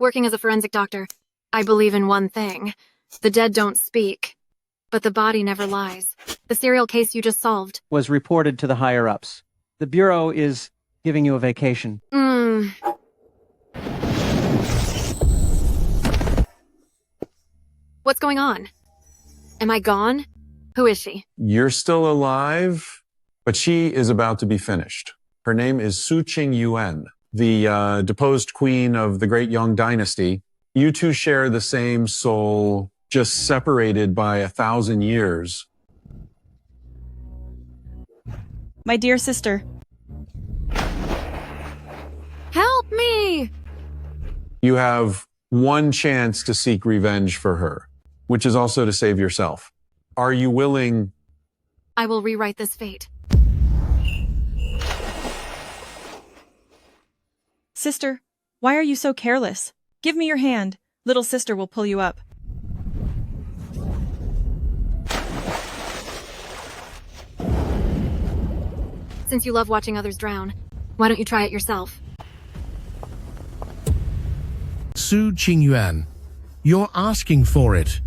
Working as a forensic doctor, I believe in one thing. The dead don't speak, but the body never lies. The serial case you just solved was reported to the higher-ups. The Bureau is giving you a vacation. What's going on? Am I gone? Who is she? You're still alive, but she is about to be finished. Her name is Su Qing Yuan, the deposed queen of the Great Yang Dynasty. You two share the same soul, just separated by 1,000 years. My dear sister. Help me! You have one chance to seek revenge for her, which is also to save yourself. Are you willing? I will rewrite this fate. Sister, why are you so careless? Give me your hand. Little sister will pull you up. Since you love watching others drown, why don't you try it yourself? Su Qingyuan, you're asking for it.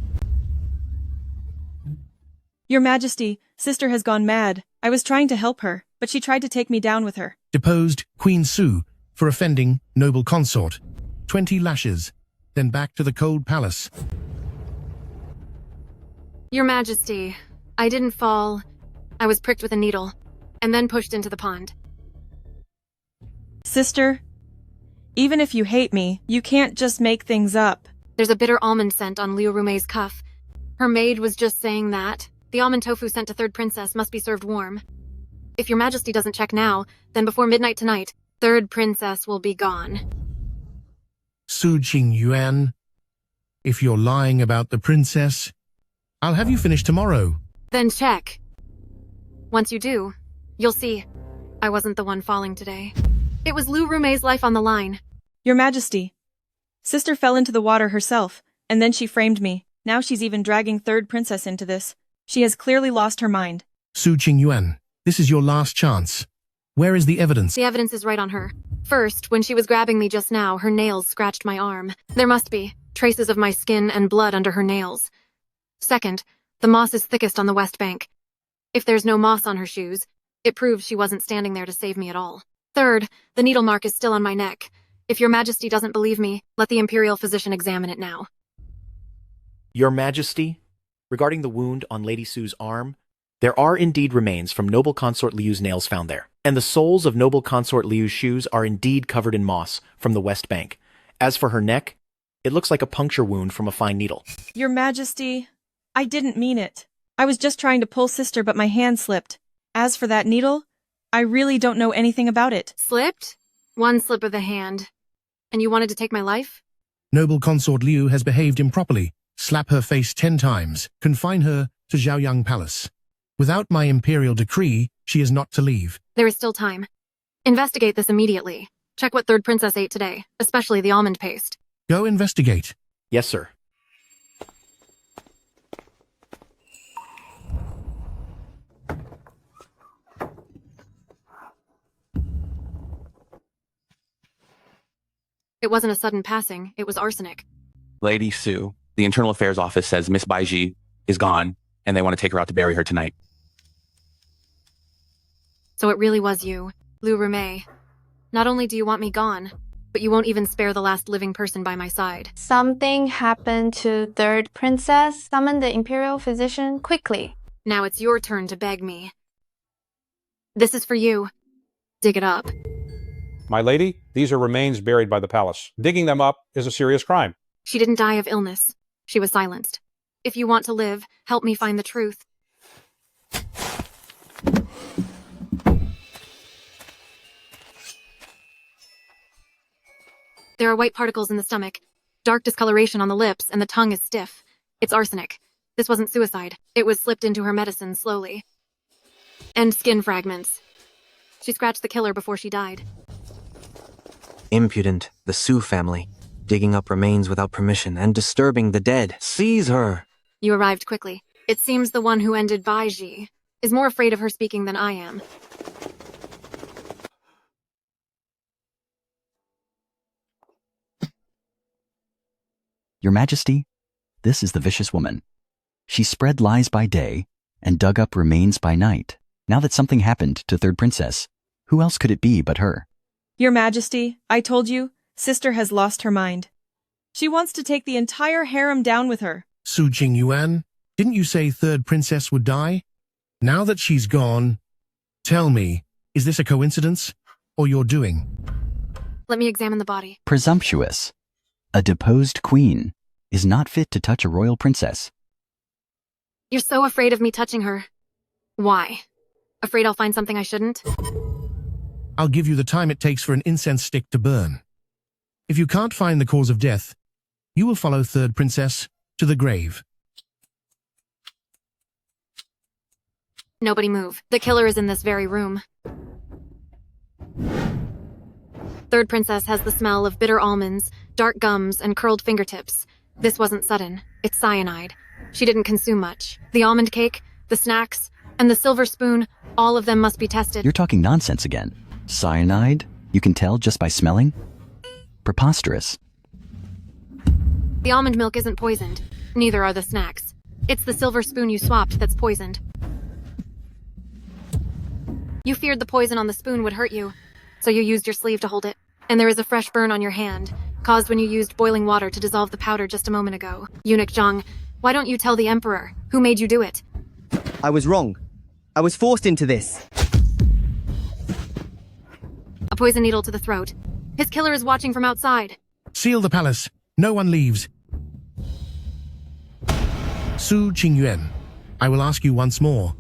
Your Majesty, sister has gone mad. I was trying to help her, but she tried to take me down with her. Deposed Queen Su for offending noble consort. 20 lashes, then back to the cold palace. Your Majesty, I didn't fall. I was pricked with a needle, and then pushed into the pond. Sister, even if you hate me, you can't just make things up. There's a bitter almond scent on Liu Rumei's cuff. Her maid was just saying that. The almond tofu sent to Third Princess must be served warm. If your Majesty doesn't check now, then before midnight tonight, Third Princess will be gone. Su Qingyuan, if you're lying about the princess, I'll have you finished tomorrow. Then check. Once you do, you'll see. I wasn't the one falling today. It was Liu Rumei's life on the line. Your Majesty, sister fell into the water herself, and then she framed me. Now she's even dragging Third Princess into this. She has clearly lost her mind. Su Qingyuan, this is your last chance. Where is the evidence? The evidence is right on her. First, when she was grabbing me just now, her nails scratched my arm. There must be traces of my skin and blood under her nails. Second, the moss is thickest on the west bank. If there's no moss on her shoes, it proves she wasn't standing there to save me at all. Third, the needle mark is still on my neck. If your Majesty doesn't believe me, let the Imperial physician examine it now. Your Majesty, regarding the wound on Lady Su's arm, there are indeed remains from Noble Consort Liu's nails found there, and the soles of Noble Consort Liu's shoes are indeed covered in moss from the west bank. As for her neck, it looks like a puncture wound from a fine needle. Your Majesty, I didn't mean it. I was just trying to pull sister, but my hand slipped. As for that needle, I really don't know anything about it. Slipped? One slip of the hand. And you wanted to take my life? Noble Consort Liu has behaved improperly. Slap her face 10 times. Confine her to Zhaoyang Palace. Without my imperial decree, she is not to leave. There is still time. Investigate this immediately. Check what Third Princess ate today, especially the almond paste. Go investigate. Yes, sir. It wasn't a sudden passing, it was arsenic. Lady Su, the Internal Affairs Office says Miss Baiji is gone, and they want to take her out to bury her tonight. So it really was you, Liu Rumei. Not only do you want me gone, but you won't even spare the last living person by my side. Something happened to Third Princess. Summon the Imperial physician quickly. Now it's your turn to beg me. This is for you. Dig it up. My lady, these are remains buried by the palace. Digging them up is a serious crime. She didn't die of illness. She was silenced. If you want to live, help me find the truth. There are white particles in the stomach, dark discoloration on the lips, and the tongue is stiff. It's arsenic. This wasn't suicide. It was slipped into her medicine slowly. And skin fragments. She scratched the killer before she died. Impudent, the Su family, digging up remains without permission and disturbing the dead. Seize her! You arrived quickly. It seems the one who ended Baiji is more afraid of her speaking than I am. Your Majesty, this is the vicious woman. She spread lies by day and dug up remains by night. Now that something happened to Third Princess, who else could it be but her? Your Majesty, I told you, Sister has lost her mind. She wants to take the entire harem down with her. Su Qingyuan, didn't you say Third Princess would die? Now that she's gone, tell me, is this a coincidence or your doing? Let me examine the body. Presumptuous. A deposed queen is not fit to touch a royal princess. You're so afraid of me touching her. Why? Afraid I'll find something I shouldn't? I'll give you the time it takes for an incense stick to burn. If you can't find the cause of death, you will follow Third Princess to the grave. Nobody move. The killer is in this very room. Third Princess has the smell of bitter almonds, dark gums, and curled fingertips. This wasn't sudden. It's cyanide. She didn't consume much. The almond cake, the snacks, and the silver spoon, all of them must be tested. You're talking nonsense again. Cyanide? You can tell just by smelling? Preposterous. The almond milk isn't poisoned. Neither are the snacks. It's the silver spoon you swapped that's poisoned. You feared the poison on the spoon would hurt you, so you used your sleeve to hold it. And there is a fresh burn on your hand, caused when you used boiling water to dissolve the powder just a moment ago. Eunuch Zhang, why don't you tell the Emperor? Who made you do it? I was wrong. I was forced into this. A poison needle to the throat. His killer is watching from outside. Seal the palace. No one leaves. Su Qingyuan, I will ask you once more.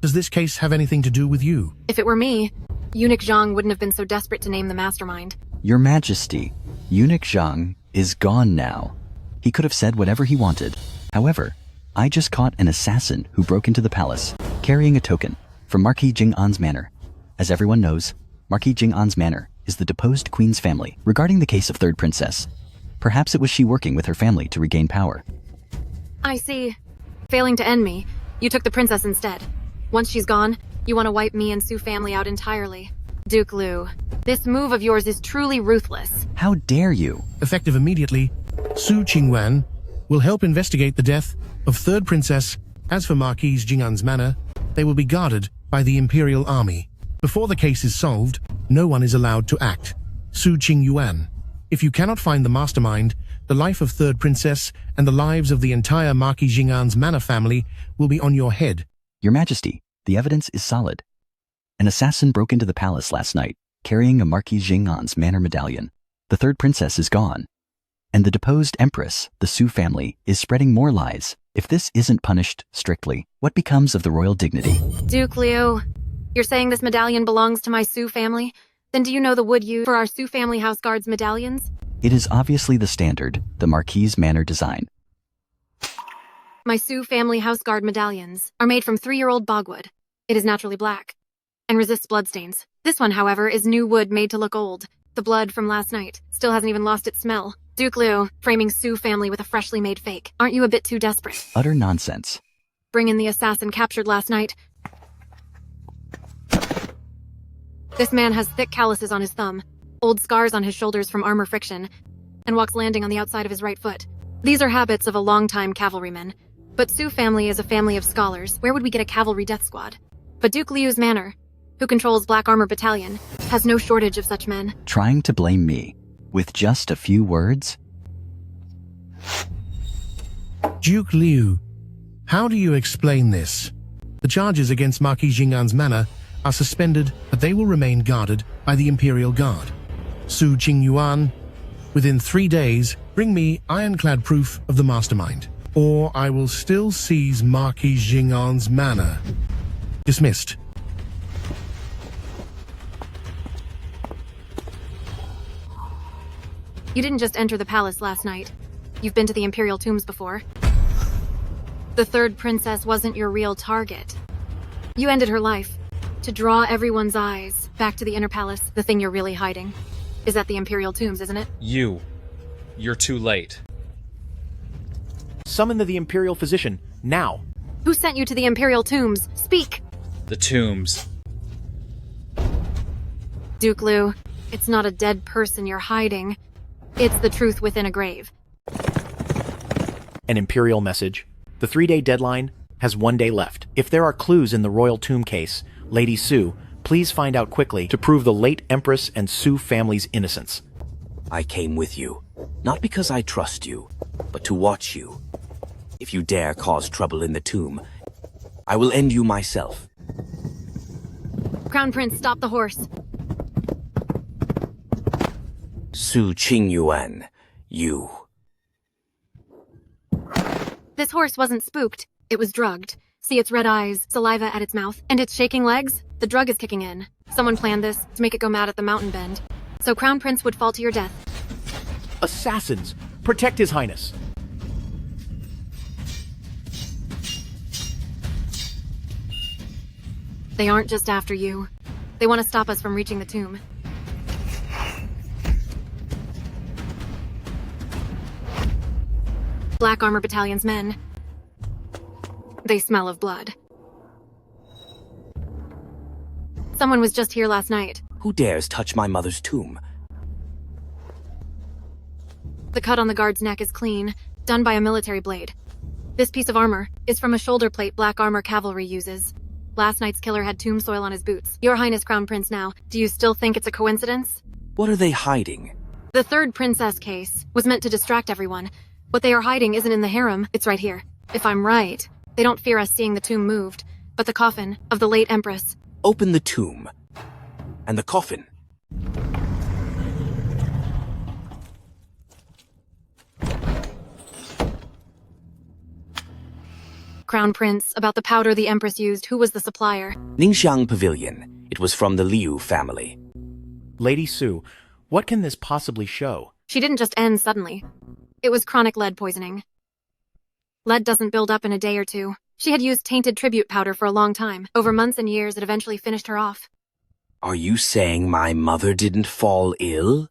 Does this case have anything to do with you? If it were me, Eunuch Zhang wouldn't have been so desperate to name the mastermind. Your Majesty, Eunuch Zhang is gone now. He could have said whatever he wanted. However, I just caught an assassin who broke into the palace, carrying a token from Marquis Jing'an's manor. As everyone knows, Marquis Jing'an's manor is the deposed queen's family. Regarding the case of Third Princess, perhaps it was she working with her family to regain power. I see. Failing to end me, you took the princess instead. Once she's gone, you want to wipe me and Su family out entirely. Duke Liu, this move of yours is truly ruthless. How dare you? Effective immediately, Su Qingyuan will help investigate the death of Third Princess. As for Marquis Jing'an's manor, they will be guarded by the Imperial Army. Before the case is solved, no one is allowed to act. Su Qingyuan, if you cannot find the mastermind, the life of Third Princess and the lives of the entire Marquis Jing'an's manor family will be on your head. Your Majesty, the evidence is solid. An assassin broke into the palace last night, carrying a Marquis Jing'an's manor medallion. The Third Princess is gone. And the deposed Empress, the Su family, is spreading more lies. If this isn't punished strictly, what becomes of the royal dignity? Duke Liu, you're saying this medallion belongs to my Su family? Then do you know the wood used for our Su family house guards' medallions? It is obviously the standard, the Marquis manor design. My Su family house guard medallions are made from 3-year-old bogwood. It is naturally black and resists bloodstains. This one, however, is new wood made to look old. The blood from last night still hasn't even lost its smell. Duke Liu, framing Su family with a freshly made fake. Aren't you a bit too desperate? Utter nonsense. Bring in the assassin captured last night. This man has thick calluses on his thumb, old scars on his shoulders from armor friction, and walks landing on the outside of his right foot. These are habits of a long-time cavalryman. But Su family is a family of scholars. Where would we get a cavalry death squad? But Duke Liu's manor, who controls Black Armor Battalion, has no shortage of such men. Trying to blame me with just a few words? Duke Liu, how do you explain this? The charges against Marquis Jing'an's manor are suspended, but they will remain guarded by the Imperial Guard. Su Qingyuan, within 3 days, bring me ironclad proof of the mastermind, or I will still seize Marquis Jing'an's manor. Dismissed. You didn't just enter the palace last night. You've been to the Imperial tombs before. The Third Princess wasn't your real target. You ended her life to draw everyone's eyes back to the inner palace. The thing you're really hiding is at the Imperial tombs, isn't it? You're too late. Summon the Imperial physician, now. Who sent you to the Imperial tombs? Speak! The tombs. Duke Liu, it's not a dead person you're hiding. It's the truth within a grave. An imperial message. The 3-day deadline has 1 day left. If there are clues in the royal tomb case, Lady Su, please find out quickly to prove the late Empress and Su family's innocence. I came with you, not because I trust you, but to watch you. If you dare cause trouble in the tomb, I will end you myself. Crown Prince, stop the horse. Su Qingyuan, you. This horse wasn't spooked. It was drugged. See its red eyes, saliva at its mouth, and its shaking legs? The drug is kicking in. Someone planned this to make it go mad at the mountain bend. So Crown Prince would fall to your death. Assassins! Protect His Highness! They aren't just after you. They want to stop us from reaching the tomb. Black Armor Battalion's men. They smell of blood. Someone was just here last night. Who dares touch my mother's tomb? The cut on the guard's neck is clean, done by a military blade. This piece of armor is from a shoulder plate Black Armor cavalry uses. Last night's killer had tomb soil on his boots. Your Highness, Crown Prince, now, do you still think it's a coincidence? What are they hiding? The third princess case was meant to distract everyone. What they are hiding isn't in the harem, it's right here. If I'm right, they don't fear us seeing the tomb moved, but the coffin of the late Empress. Open the tomb. And the coffin. Crown Prince, about the powder the Empress used, who was the supplier? Ningxiang Pavilion. It was from the Liu family. Lady Su, what can this possibly show? She didn't just end suddenly. It was chronic lead poisoning. Lead doesn't build up in a day or two. She had used tainted tribute powder for a long time. Over months and years, it eventually finished her off. Are you saying my mother didn't fall ill?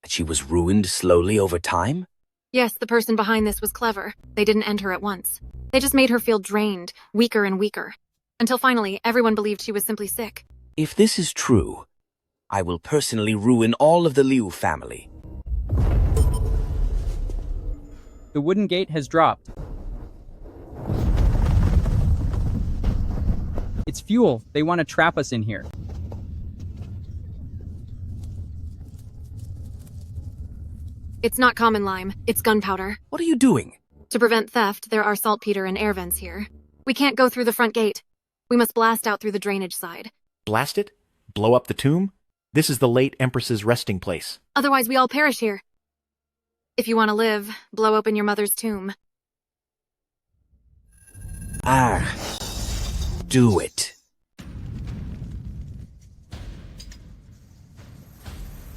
That she was ruined slowly over time? Yes, the person behind this was clever. They didn't end her at once. They just made her feel drained, weaker and weaker. Until finally, everyone believed she was simply sick. If this is true, I will personally ruin all of the Liu family. The wooden gate has dropped. It's fuel. They want to trap us in here. It's not common lime, it's gunpowder. What are you doing? To prevent theft, there are saltpeter and air vents here. We can't go through the front gate. We must blast out through the drainage side. Blast it? Blow up the tomb? This is the late Empress's resting place. Otherwise, we all perish here. If you want to live, blow open your mother's tomb. Do it.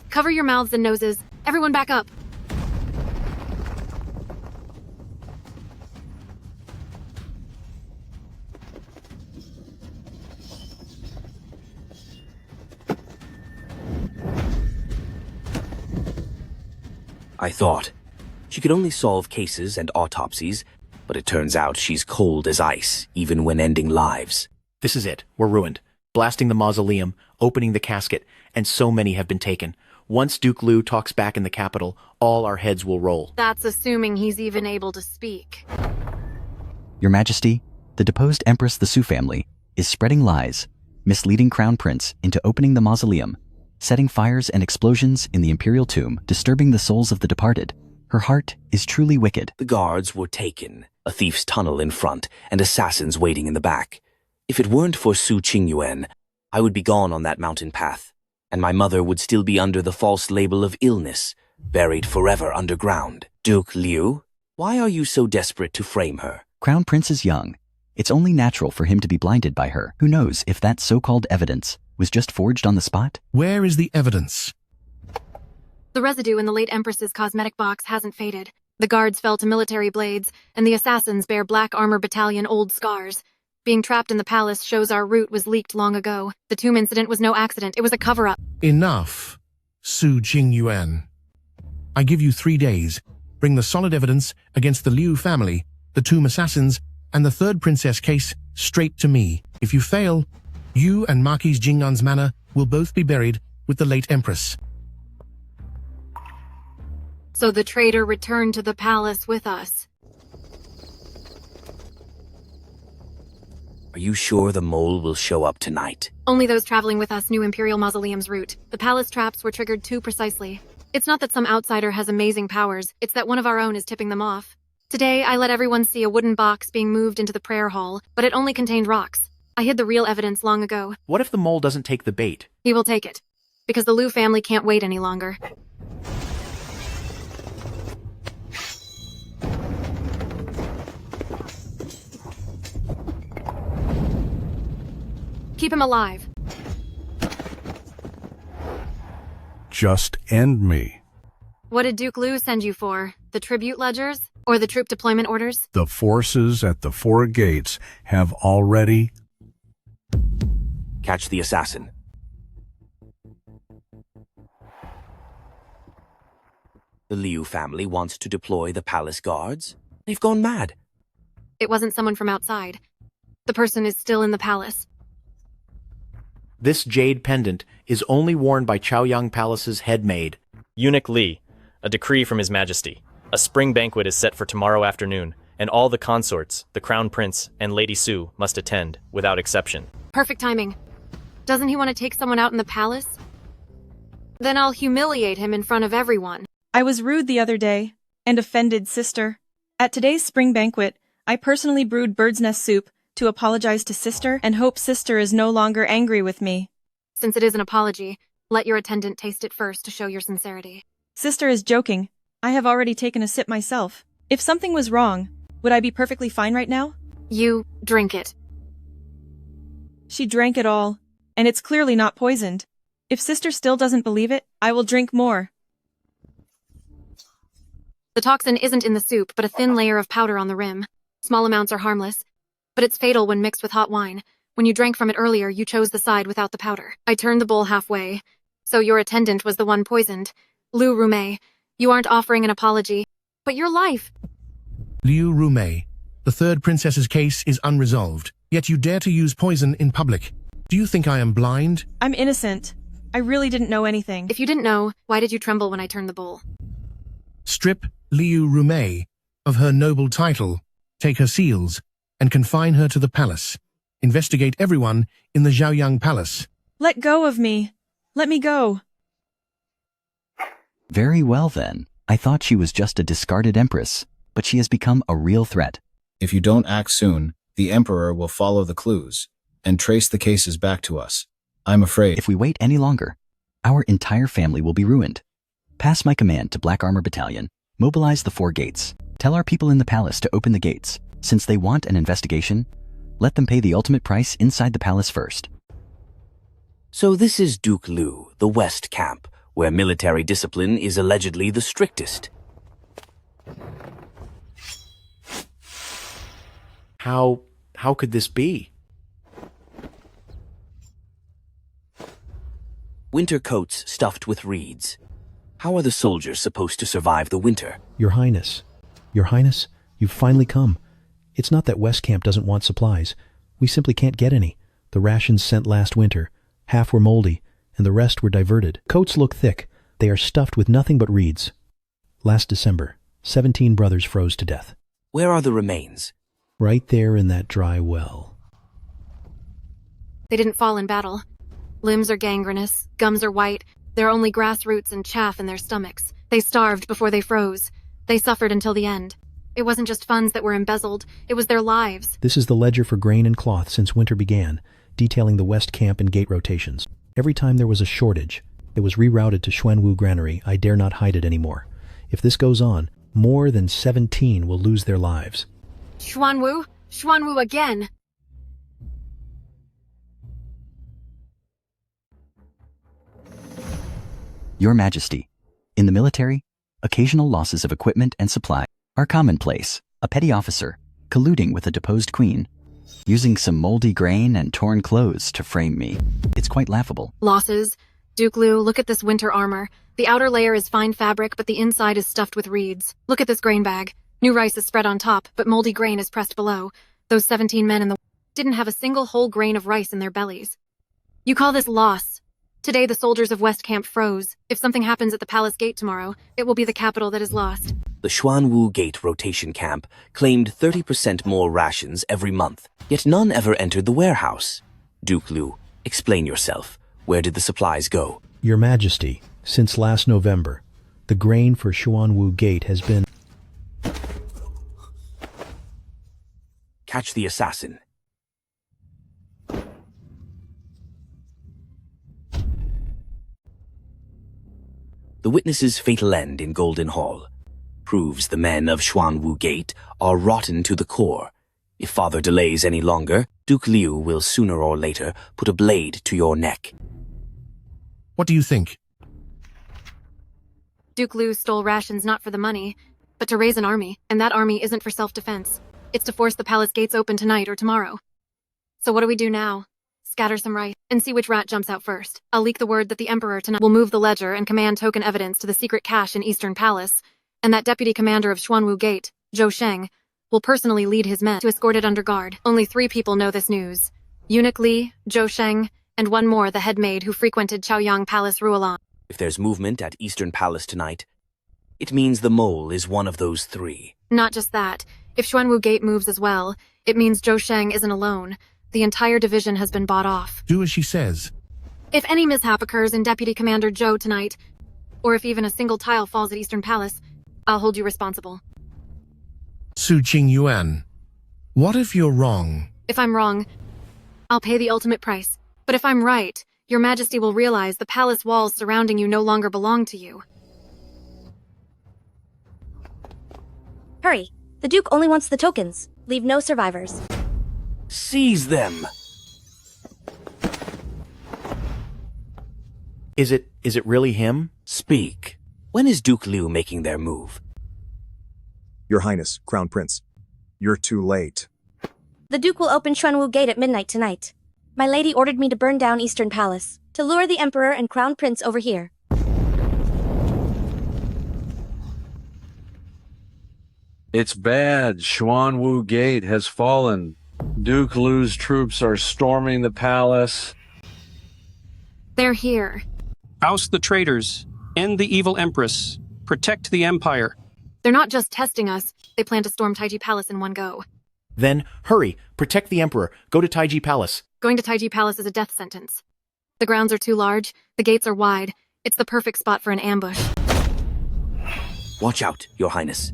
Cover your mouths and noses. Everyone back up. I thought. She could only solve cases and autopsies, but it turns out she's cold as ice, even when ending lives. This is it. We're ruined. Blasting the mausoleum, opening the casket, and so many have been taken. Once Duke Liu talks back in the capital, all our heads will roll. That's assuming he's even able to speak. Your Majesty, the deposed Empress the Su family is spreading lies, misleading Crown Prince into opening the mausoleum, setting fires and explosions in the imperial tomb, disturbing the souls of the departed. Her heart is truly wicked. The guards were taken, a thief's tunnel in front, and assassins waiting in the back. If it weren't for Su Qingyuan, I would be gone on that mountain path, and my mother would still be under the false label of illness, buried forever underground. Duke Liu, why are you so desperate to frame her? Crown Prince is young. It's only natural for him to be blinded by her. Who knows if that so-called evidence was just forged on the spot? Where is the evidence? The residue in the late Empress's cosmetic box hasn't faded. The guards fell to military blades, and the assassins bear Black Armor Battalion old scars. Being trapped in the palace shows our route was leaked long ago. The tomb incident was no accident. It was a cover-up. Enough, Su Qingyuan. I give you 3 days. Bring the solid evidence against the Liu family, the tomb assassins, and the third princess case straight to me. If you fail, you and Marquise Jing'an's manor will both be buried with the late Empress. So the traitor returned to the palace with us. Are you sure the mole will show up tonight? Only those traveling with us knew Imperial Mausoleum's route. The palace traps were triggered too precisely. It's not that some outsider has amazing powers, it's that one of our own is tipping them off. Today, I let everyone see a wooden box being moved into the prayer hall, but it only contained rocks. I hid the real evidence long ago. What if the mole doesn't take the bait? He will take it, because the Liu family can't wait any longer. Keep him alive. Just end me. What did Duke Liu send you for? The tribute ledgers? Or the troop deployment orders? The forces at the 4 gates have already... Catch the assassin. The Liu family wants to deploy the palace guards? They've gone mad. It wasn't someone from outside. The person is still in the palace. This jade pendant is only worn by Chaoyang Palace's head maid. Eunuch Li, a decree from His Majesty. A spring banquet is set for tomorrow afternoon, and all the consorts, the Crown Prince, and Lady Su must attend, without exception. Perfect timing. Doesn't he want to take someone out in the palace? Then I'll humiliate him in front of everyone. I was rude the other day, and offended Sister. At today's spring banquet, I personally brewed bird's nest soup to apologize to Sister and hope Sister is no longer angry with me. Since it is an apology, let your attendant taste it first to show your sincerity. Sister is joking. I have already taken a sip myself. If something was wrong, would I be perfectly fine right now? You drink it. She drank it all, and it's clearly not poisoned. If Sister still doesn't believe it, I will drink more. The toxin isn't in the soup, but a thin layer of powder on the rim. Small amounts are harmless, but it's fatal when mixed with hot wine. When you drank from it earlier, you chose the side without the powder. I turned the bowl halfway, so your attendant was the one poisoned. Liu Rumei, you aren't offering an apology, but your life. Liu Rumei, the 3rd princess's case is unresolved, yet you dare to use poison in public. Do you think I am blind? I'm innocent. I really didn't know anything. If you didn't know, why did you tremble when I turned the bowl? Strip Liu Rumei of her noble title, take her seals, and confine her to the palace. Investigate everyone in the Zhaoyang Palace. Let go of me. Let me go. Very well then. I thought she was just a discarded empress, but she has become a real threat. If you don't act soon, the Emperor will follow the clues and trace the cases back to us. I'm afraid. If we wait any longer, our entire family will be ruined. Pass my command to Black Armor Battalion. Mobilize the 4 gates. Tell our people in the palace to open the gates. Since they want an investigation, let them pay the ultimate price inside the palace first. So this is Duke Liu, the West Camp, where military discipline is allegedly the strictest. How could this be? Winter coats stuffed with reeds. How are the soldiers supposed to survive the winter? Your Highness, you've finally come. It's not that West Camp doesn't want supplies. We simply can't get any. The rations sent last winter, half were moldy, and the rest were diverted. Coats look thick. They are stuffed with nothing but reeds. Last December, 17 brothers froze to death. Where are the remains? Right there in that dry well. They didn't fall in battle. Limbs are gangrenous, gums are white, there are only grass roots and chaff in their stomachs. They starved before they froze. They suffered until the end. It wasn't just funds that were embezzled, it was their lives. This is the ledger for grain and cloth since winter began, detailing the West Camp and gate rotations. Every time there was a shortage, it was rerouted to Xuanwu Granary. I dare not hide it anymore. If this goes on, more than 17 will lose their lives. Xuanwu? Xuanwu again! Your Majesty, in the military, occasional losses of equipment and supply are commonplace. A petty officer, colluding with a deposed queen, using some moldy grain and torn clothes to frame me. It's quite laughable. Losses. Duke Liu, look at this winter armor. The outer layer is fine fabric, but the inside is stuffed with reeds. Look at this grain bag. New rice is spread on top, but moldy grain is pressed below. Those 17 men in the didn't have a single whole grain of rice in their bellies. You call this loss? Today the soldiers of West Camp froze. If something happens at the palace gate tomorrow, it will be the capital that is lost. The Xuanwu Gate rotation camp claimed 30% more rations every month, yet none ever entered the warehouse. Duke Liu, explain yourself. Where did the supplies go? Your Majesty, since last November, the grain for Xuanwu Gate has been... Catch the assassin. The witness's fatal end in Golden Hall proves the men of Xuanwu Gate are rotten to the core. If Father delays any longer, Duke Liu will sooner or later put a blade to your neck. What do you think? Duke Liu stole rations not for the money, but to raise an army, and that army isn't for self-defense. It's to force the palace gates open tonight or tomorrow. So what do we do now? Scatter some rice and see which rat jumps out first. I'll leak the word that the Emperor tonight will move the ledger and command token evidence to the secret cache in Eastern Palace, and that Deputy Commander of Xuanwu Gate, Zhou Sheng, will personally lead his men to escort it under guard. Only 3 people know this news. Eunuch Li, Zhou Sheng, and one more, the head maid who frequented Chaoyang Palace Ruolan. If there's movement at Eastern Palace tonight, it means the mole is one of those 3. Not just that. If Xuanwu Gate moves as well, it means Zhou Sheng isn't alone. The entire division has been bought off. Do as she says. If any mishap occurs in Deputy Commander Zhou tonight, or if even a single tile falls at Eastern Palace, I'll hold you responsible. Su Qingyuan, what if you're wrong? If I'm wrong, I'll pay the ultimate price. But if I'm right, Your Majesty will realize the palace walls surrounding you no longer belong to you. Hurry! The Duke only wants the tokens. Leave no survivors. Seize them! Is it really him? Speak. When is Duke Liu making their move? Your Highness, Crown Prince, you're too late. The Duke will open Xuanwu Gate at midnight tonight. My lady ordered me to burn down Eastern Palace, to lure the Emperor and Crown Prince over here. It's bad. Xuanwu Gate has fallen. Duke Liu's troops are storming the palace. They're here. Oust the traitors. End the evil Empress. Protect the Empire. They're not just testing us. They plan to storm Taiji Palace in one go. Then, hurry. Protect the Emperor. Go to Taiji Palace. Going to Taiji Palace is a death sentence. The grounds are too large. The gates are wide. It's the perfect spot for an ambush. Watch out, Your Highness.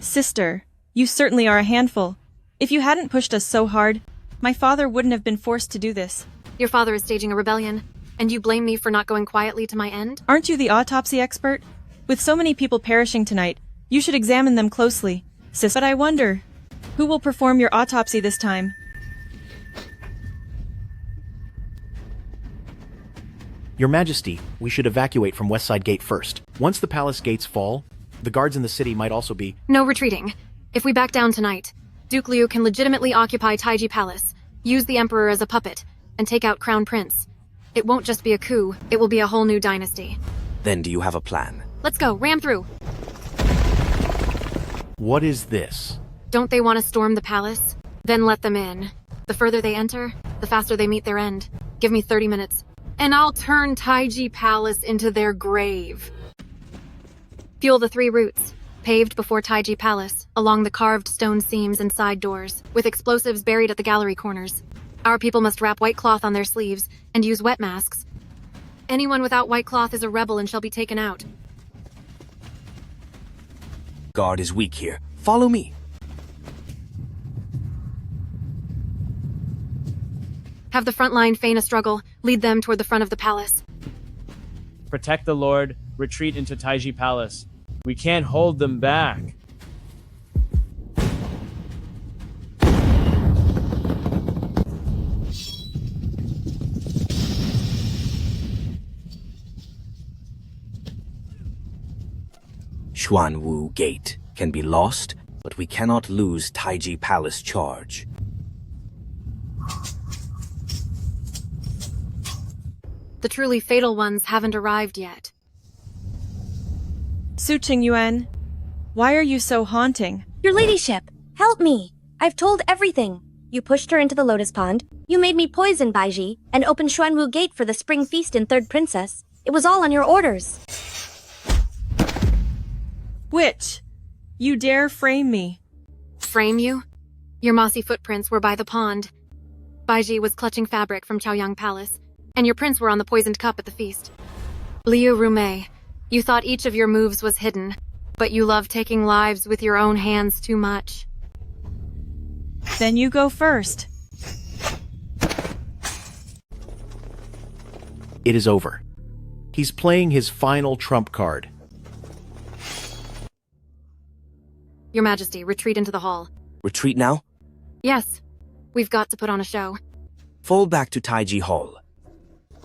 Sister, you certainly are a handful. If you hadn't pushed us so hard, my father wouldn't have been forced to do this. Your father is staging a rebellion, and you blame me for not going quietly to my end? Aren't you the autopsy expert? With so many people perishing tonight, you should examine them closely, sis. But I wonder, who will perform your autopsy this time? Your Majesty, we should evacuate from West Side Gate first. Once the palace gates fall, the guards in the city might also be... No retreating. If we back down tonight, Duke Liu can legitimately occupy Taiji Palace, use the Emperor as a puppet, and take out Crown Prince. It won't just be a coup, it will be a whole new dynasty. Then do you have a plan? Let's go, ram through. What is this? Don't they want to storm the palace? Then let them in. The further they enter, the faster they meet their end. Give me 30 minutes, and I'll turn Taiji Palace into their grave. Fuel the 3 routes, paved before Taiji Palace, along the carved stone seams and side doors, with explosives buried at the gallery corners. Our people must wrap white cloth on their sleeves and use wet masks. Anyone without white cloth is a rebel and shall be taken out. Guard is weak here. Follow me. Have the front line feign a struggle, lead them toward the front of the palace. Protect the Lord, retreat into Taiji Palace. We can't hold them back. Xuanwu Gate can be lost, but we cannot lose Taiji Palace charge. The truly fatal ones haven't arrived yet. Su Qingyuan, why are you so haunting? Your ladyship, help me! I've told everything. You pushed her into the lotus pond, you made me poison Baiji, and opened Xuanwu Gate for the spring feast in Third Princess. It was all on your orders. Witch! You dare frame me. Frame you? Your mossy footprints were by the pond. Baiji was clutching fabric from Chaoyang Palace, and your prints were on the poisoned cup at the feast. Liu Rumei, you thought each of your moves was hidden, but you love taking lives with your own hands too much. Then you go first. It is over. He's playing his final trump card. Your Majesty, retreat into the hall. Retreat now? Yes. We've got to put on a show. Fall back to Taiji Hall.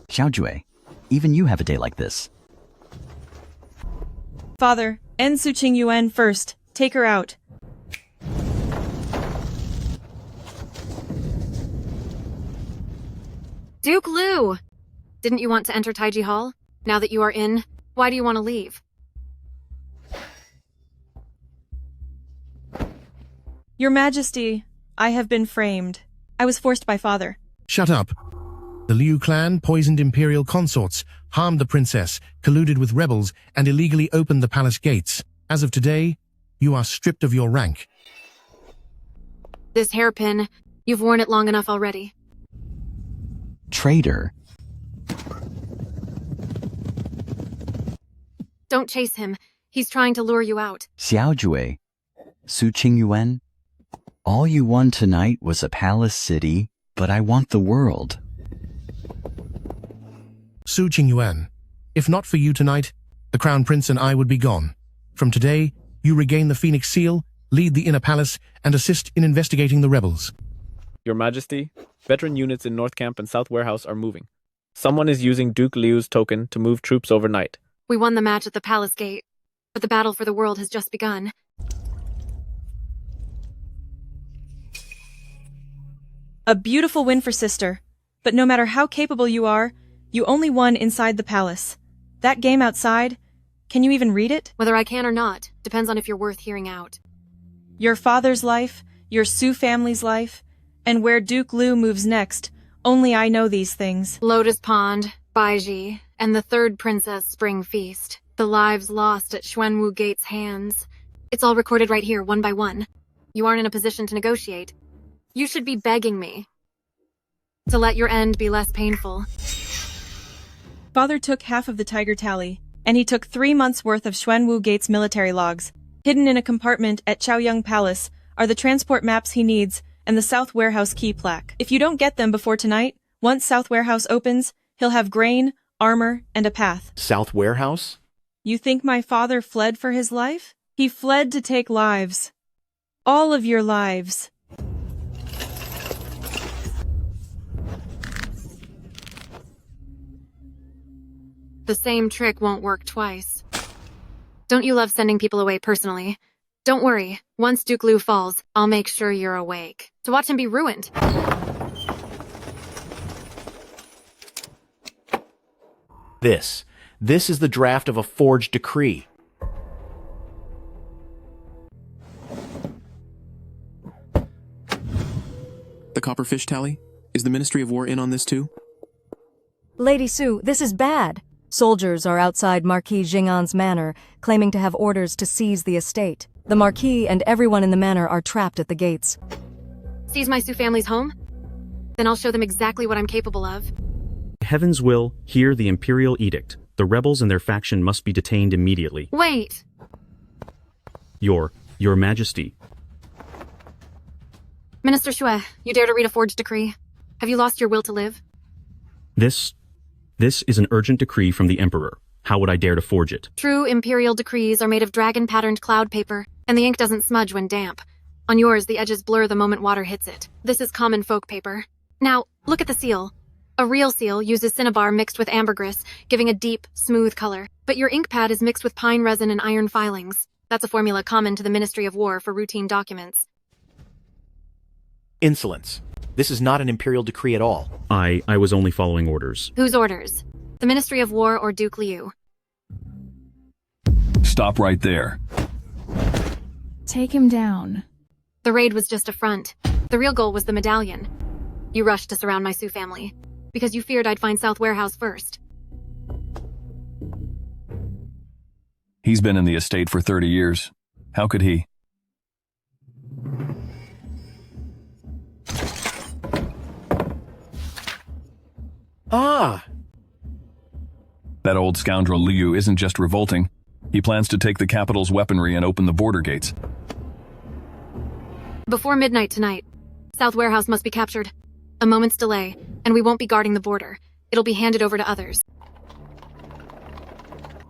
Xiaojue, even you have a day like this. Father, end Su Qingyuan first. Take her out. Duke Liu! Didn't you want to enter Taiji Hall? Now that you are in, why do you want to leave? Your Majesty, I have been framed. I was forced by father. Shut up. The Liu clan poisoned imperial consorts, harmed the princess, colluded with rebels, and illegally opened the palace gates. As of today, you are stripped of your rank. This hairpin, you've worn it long enough already. Traitor. Don't chase him. He's trying to lure you out. Xiaojue, Su Qingyuan, all you won tonight was a palace city, but I want the world. Su Qingyuan, if not for you tonight, the Crown Prince and I would be gone. From today, you regain the Phoenix Seal, lead the Inner Palace, and assist in investigating the rebels. Your Majesty, veteran units in North Camp and South Warehouse are moving. Someone is using Duke Liu's token to move troops overnight. We won the match at the palace gate, but the battle for the world has just begun. A beautiful win for sister. But no matter how capable you are, you only won inside the palace. That game outside, can you even read it? Whether I can or not, depends on if you're worth hearing out. Your father's life, your Su family's life, and where Duke Liu moves next, only I know these things. Lotus Pond, Baiji, and the third Princess Spring Feast. The lives lost at Xuanwu Gate's hands. It's all recorded right here, one by one. You aren't in a position to negotiate. You should be begging me to let your end be less painful. Father took half of the Tiger Tally, and he took 3 months' worth of Xuanwu Gate's military logs. Hidden in a compartment at Chaoyang Palace are the transport maps he needs and the South Warehouse key plaque. If you don't get them before tonight, once South Warehouse opens, he'll have grain, armor, and a path. South Warehouse? You think my father fled for his life? He fled to take lives. All of your lives. The same trick won't work twice. Don't you love sending people away personally? Don't worry, once Duke Liu falls, I'll make sure you're awake. To watch him be ruined. This is the draft of a forged decree. The Copperfish Tally? Is the Ministry of War in on this too? Lady Su, this is bad. Soldiers are outside Marquis Jing'an's manor, claiming to have orders to seize the estate. The Marquis and everyone in the manor are trapped at the gates. Seize my Su family's home? Then I'll show them exactly what I'm capable of. Heaven's will, hear the Imperial Edict. The rebels and their faction must be detained immediately. Wait! Your Majesty. Minister Xue, you dare to read a forged decree? Have you lost your will to live? This is an urgent decree from the Emperor. How would I dare to forge it? True imperial decrees are made of dragon-patterned cloud paper, and the ink doesn't smudge when damp. On yours, the edges blur the moment water hits it. This is common folk paper. Now, look at the seal. A real seal uses cinnabar mixed with ambergris, giving a deep, smooth color. But your ink pad is mixed with pine resin and iron filings. That's a formula common to the Ministry of War for routine documents. Insolence. This is not an imperial decree at all. I was only following orders. Whose orders? The Ministry of War or Duke Liu? Stop right there. Take him down. The raid was just a front. The real goal was the medallion. You rushed to surround my Su family, because you feared I'd find South Warehouse first. He's been in the estate for 30 years. How could he? Ah! That old scoundrel Liu isn't just revolting. He plans to take the capital's weaponry and open the border gates. Before midnight tonight, South Warehouse must be captured. A moment's delay, and we won't be guarding the border. It'll be handed over to others.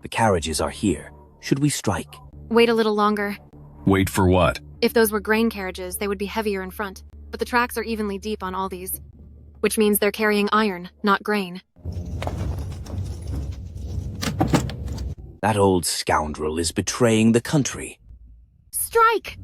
The carriages are here. Should we strike? Wait a little longer. Wait for what? If those were grain carriages, they would be heavier in front, but the tracks are evenly deep on all these, which means they're carrying iron, not grain. That old scoundrel is betraying the country. Strike!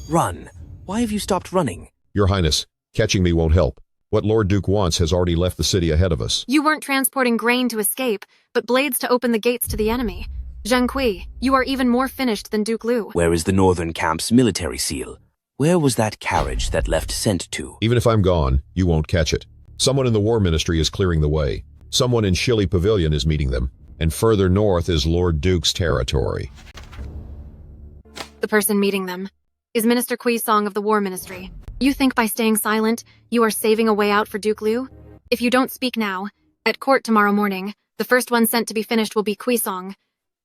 Run. Why have you stopped running? Your Highness, catching me won't help. What Lord Duke wants has already left the city ahead of us. You weren't transporting grain to escape, but blades to open the gates to the enemy. Zheng Kui, you are even more finished than Duke Liu. Where is the northern camp's military seal? Where was that carriage that left sent to? Even if I'm gone, you won't catch it. Someone in the War Ministry is clearing the way. Someone in Shili Pavilion is meeting them. And further north is Lord Duke's territory. The person meeting them is Minister Kui Song of the War Ministry. You think by staying silent, you are saving a way out for Duke Liu? If you don't speak now, at court tomorrow morning, the first one sent to be finished will be Kui Song.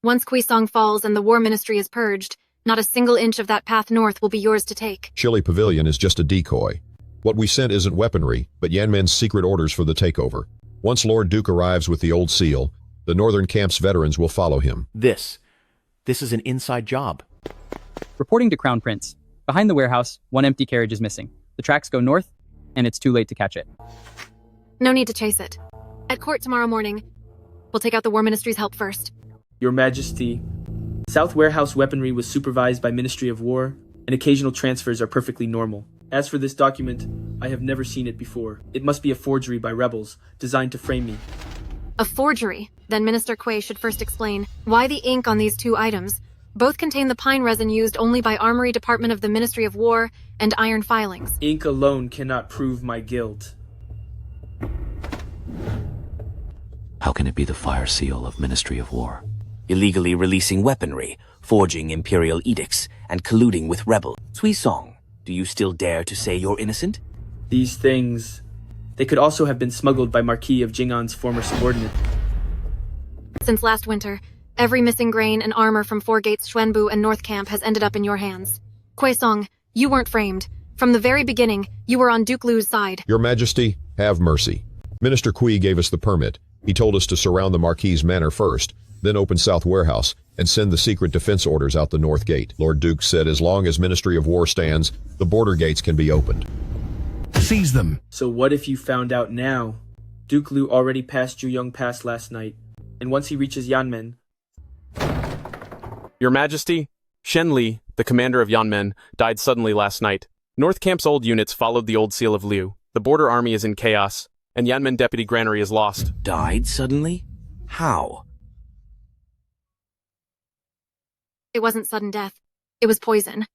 Once Kui Song falls and the War Ministry is purged, not a single inch of that path north will be yours to take. Shili Pavilion is just a decoy. What we sent isn't weaponry, but Yanmen's secret orders for the takeover. Once Lord Duke arrives with the old seal, the northern camp's veterans will follow him. This is an inside job. Reporting to Crown Prince. Behind the warehouse, one empty carriage is missing. The tracks go north, and it's too late to catch it. No need to chase it. At court tomorrow morning, we'll take out the War Ministry's help first. Your Majesty, South Warehouse weaponry was supervised by Ministry of War, and occasional transfers are perfectly normal. As for this document, I have never seen it before. It must be a forgery by rebels, designed to frame me. A forgery? Then Minister Kui should first explain why the ink on these two items. Both contain the pine resin used only by Armory Department of the Ministry of War and iron filings. Ink alone cannot prove my guilt. How can it be the fire seal of Ministry of War? Illegally releasing weaponry, forging imperial edicts, and colluding with rebels. Cui Song, do you still dare to say you're innocent? These things, they could also have been smuggled by Marquis of Jing'an's former subordinate. Since last winter, every missing grain and armor from Four Gates, Xuanbu, and North Camp has ended up in your hands. Kui Song, you weren't framed. From the very beginning, you were on Duke Liu's side. Your Majesty, have mercy. Minister Kui gave us the permit. He told us to surround the Marquis' manor first, then open South Warehouse, and send the secret defense orders out the North Gate. Lord Duke said as long as Ministry of War stands, the border gates can be opened. Seize them. So what if you found out now? Duke Liu already passed Juyong Pass last night, and once he reaches Yanmen... Your Majesty, Shen Li, the commander of Yanmen, died suddenly last night. North Camp's old units followed the old seal of Liu. The border army is in chaos, and Yanmen Deputy Granary is lost. Died suddenly? How? It wasn't sudden death. It was poison.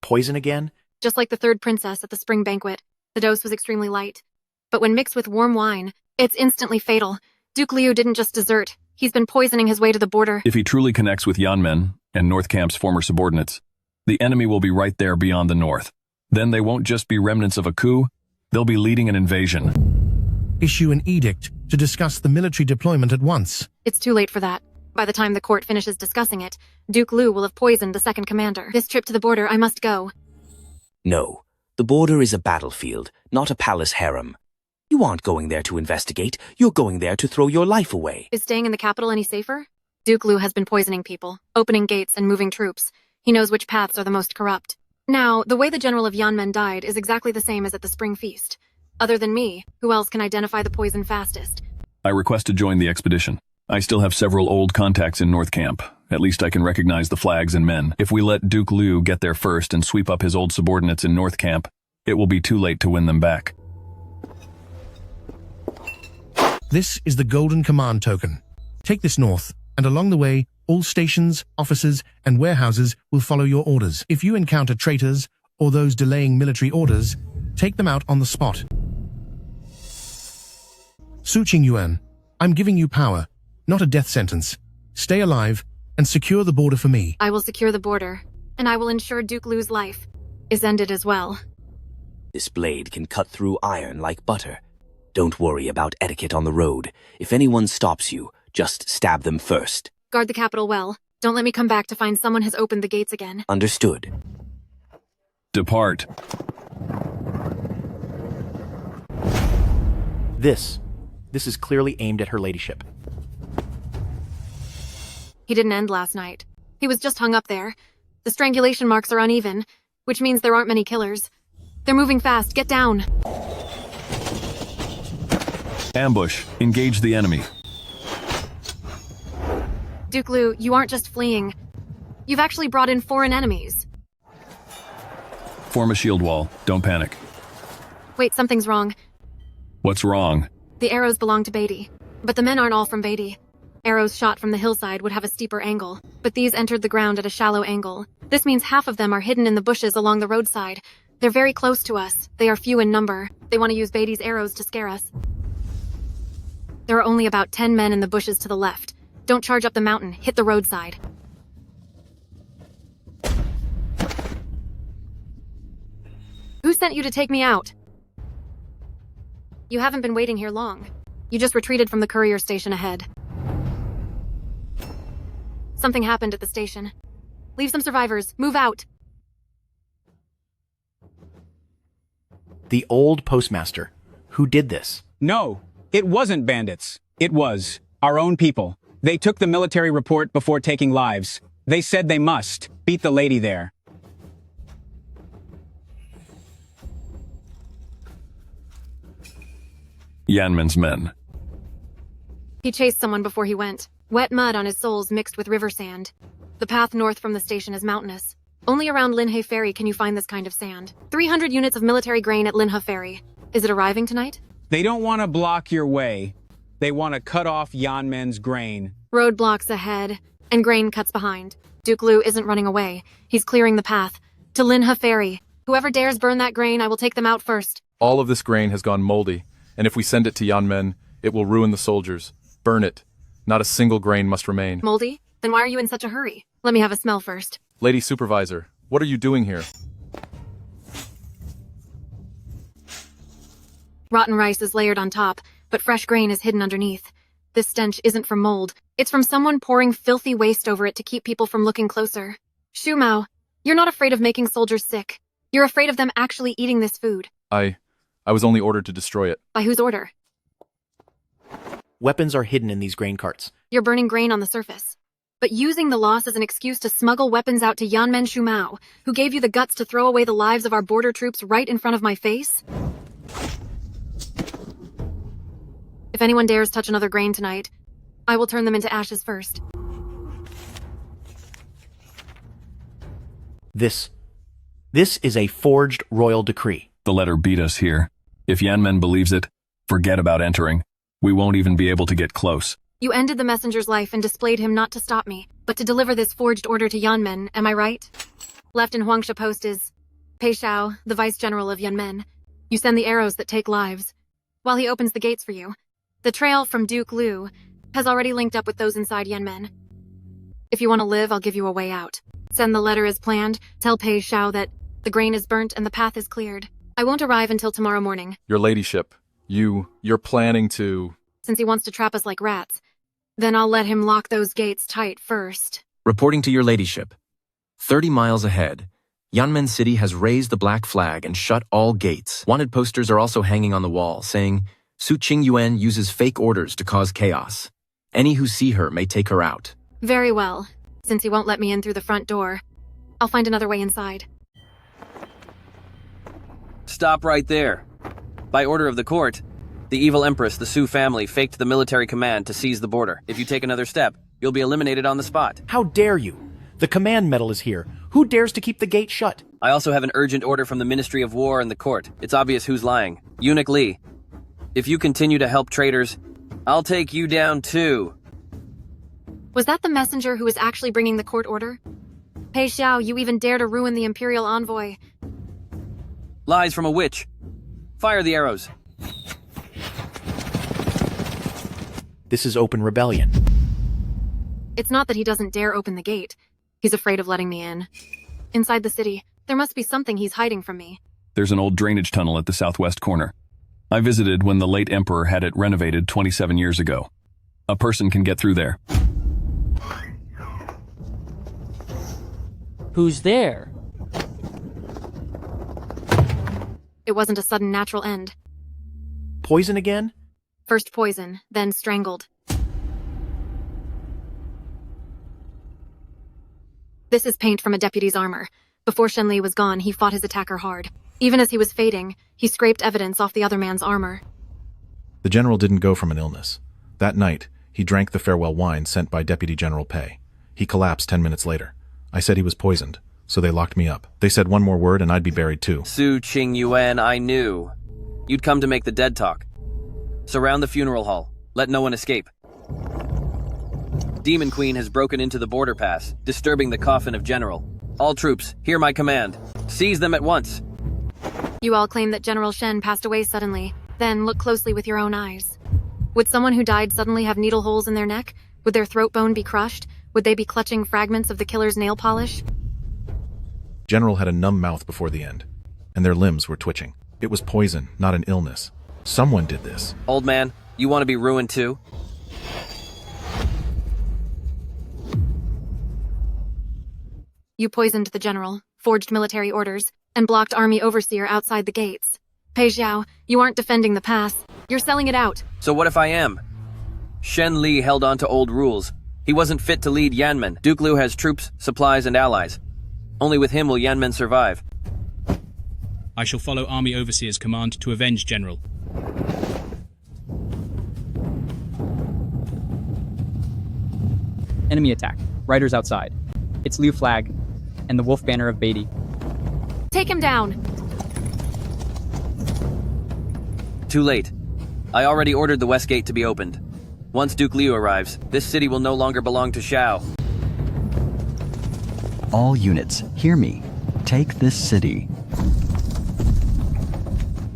Poison again? Just like the third princess at the spring banquet. The dose was extremely light. But when mixed with warm wine, it's instantly fatal. Duke Liu didn't just desert. He's been poisoning his way to the border. If he truly connects with Yanmen and North Camp's former subordinates, the enemy will be right there beyond the north. Then they won't just be remnants of a coup, they'll be leading an invasion. Issue an edict to discuss the military deployment at once. It's too late for that. By the time the court finishes discussing it, Duke Liu will have poisoned the second commander. This trip to the border, I must go. No. The border is a battlefield, not a palace harem. You aren't going there to investigate. You're going there to throw your life away. Is staying in the capital any safer? Duke Liu has been poisoning people, opening gates and moving troops. He knows which paths are the most corrupt. Now, the way the general of Yanmen died is exactly the same as at the Spring Feast. Other than me, who else can identify the poison fastest? I request to join the expedition. I still have several old contacts in North Camp. At least I can recognize the flags and men. If we let Duke Liu get there first and sweep up his old subordinates in North Camp, it will be too late to win them back. This is the Golden Command Token. Take this north, and along the way, All stations, offices, and warehouses will follow your orders. If you encounter traitors or those delaying military orders, take them out on the spot. Su Qingyuan, I'm giving you power, not a death sentence. Stay alive and secure the border for me. I will secure the border, and I will ensure Duke Lu's life is ended as well. This blade can cut through iron like butter. Don't worry about etiquette on the road. If anyone stops you, just stab them first. Guard the capital well. Don't let me come back to find someone has opened the gates again. Understood. Depart. This is clearly aimed at her ladyship. He didn't end last night. He was just hung up there. The strangulation marks are uneven, which means there aren't many killers. They're moving fast. Get down. Ambush. Engage the enemy. Duke Lu, you aren't just fleeing. You've actually brought in foreign enemies. Form a shield wall. Don't panic. Wait, something's wrong. What's wrong? The arrows belong to Beatty, but the men aren't all from Beatty. Arrows shot from the hillside would have a steeper angle, but these entered the ground at a shallow angle. This means half of them are hidden in the bushes along the roadside. They're very close to us. They are few in number. They want to use Beatty's arrows to scare us. There are only about 10 men in the bushes to the left. Don't charge up the mountain. Hit the roadside. Who sent you to take me out? You haven't been waiting here long. You just retreated from the courier station ahead. Something happened at the station. Leave some survivors. Move out. The old postmaster. Who did this? No, it wasn't bandits. It was our own people. They took the military report before taking lives. They said they must beat the lady there. Yanmen's men. He chased someone before he went. Wet mud on his soles mixed with river sand. The path north from the station is mountainous. Only around Linhe Ferry can you find this kind of sand. 300 units of military grain at Linhe Ferry. Is it arriving tonight? They don't want to block your way. They want to cut off Yanmen's grain. Roadblocks ahead, and grain cuts behind. Duke Lu isn't running away. He's clearing the path. To Linhe Ferry. Whoever dares burn that grain, I will take them out first. All of this grain has gone moldy, and if we send it to Yanmen, it will ruin the soldiers. Burn it. Not a single grain must remain. Moldy? Then why are you in such a hurry? Let me have a smell first. Lady Supervisor, what are you doing here? Rotten rice is layered on top, but fresh grain is hidden underneath. This stench isn't from mold. It's from someone pouring filthy waste over it to keep people from looking closer. Shu Mao, you're not afraid of making soldiers sick. You're afraid of them actually eating this food. I was only ordered to destroy it. By whose order? Weapons are hidden in these grain carts. You're burning grain on the surface. But using the loss as an excuse to smuggle weapons out to Yanmen Shu Mao, who gave you the guts to throw away the lives of our border troops right in front of my face? If anyone dares touch another grain tonight, I will turn them into ashes first. This is a forged royal decree. The letter beat us here. If Yanmen believes it, forget about entering. We won't even be able to get close. You ended the messenger's life and displayed him not to stop me, but to deliver this forged order to Yanmen, am I right? Left in Huangsha Post is Pei Shao, the vice general of Yanmen. You send the arrows that take lives, while he opens the gates for you. The trail from Duke Lu has already linked up with those inside Yanmen. If you want to live, I'll give you a way out. Send the letter as planned, tell Pei Shao that the grain is burnt and the path is cleared. I won't arrive until tomorrow morning. Your ladyship, you're planning to... Since he wants to trap us like rats, then I'll let him lock those gates tight first. Reporting to your ladyship. 30 miles ahead, Yanmen City has raised the black flag and shut all gates. Wanted posters are also hanging on the wall, saying, Su Qingyuan uses fake orders to cause chaos. Any who see her may take her out. Very well. Since he won't let me in through the front door, I'll find another way inside. Stop right there. By order of the court, the evil Empress, the Su family, faked the military command to seize the border. If you take another step, you'll be eliminated on the spot. How dare you? The command medal is here. Who dares to keep the gate shut? I also have an urgent order from the Ministry of War and the court. It's obvious who's lying. Eunuch Li. If you continue to help traitors, I'll take you down too. Was that the messenger who was actually bringing the court order? Pei Xiao, you even dare to ruin the Imperial envoy. Lies from a witch. Fire the arrows. This is open rebellion. It's not that he doesn't dare open the gate. He's afraid of letting me in. Inside the city, there must be something he's hiding from me. There's an old drainage tunnel at the southwest corner. I visited when the late emperor had it renovated 27 years ago. A person can get through there. Who's there? It wasn't a sudden natural end. Poison again? First poison, then strangled. This is paint from a deputy's armor. Before Shenli was gone, he fought his attacker hard. Even as he was fading, he scraped evidence off the other man's armor. The general didn't go from an illness. That night, he drank the farewell wine sent by Deputy General Pei. He collapsed 10 minutes later. I said he was poisoned, so they locked me up. They said one more word and I'd be buried too. Su Qingyuan, I knew. You'd come to make the dead talk. Surround the funeral hall. Let no one escape. Demon Queen has broken into the border pass, disturbing the coffin of General. All troops, hear my command. Seize them at once. You all claim that General Shen passed away suddenly. Then look closely with your own eyes. Would someone who died suddenly have needle holes in their neck? Would their throat bone be crushed? Would they be clutching fragments of the killer's nail polish? General had a numb mouth before the end, and their limbs were twitching. It was poison, not an illness. Someone did this. Old man, you want to be ruined too? You poisoned the general, forged military orders, and blocked army overseer outside the gates. Pei Xiao, you aren't defending the pass. You're selling it out. So what if I am? Shen Li held on to old rules. He wasn't fit to lead Yanmen. Duke Liu has troops, supplies, and allies. Only with him will Yanmen survive. I shall follow Army Overseer's command to avenge General. Enemy attack. Riders outside. It's Liu Flag and the Wolf Banner of Beatty. Take him down. Too late. I already ordered the west gate to be opened. Once Duke Liu arrives, this city will no longer belong to Xiao. All units, hear me. Take this city.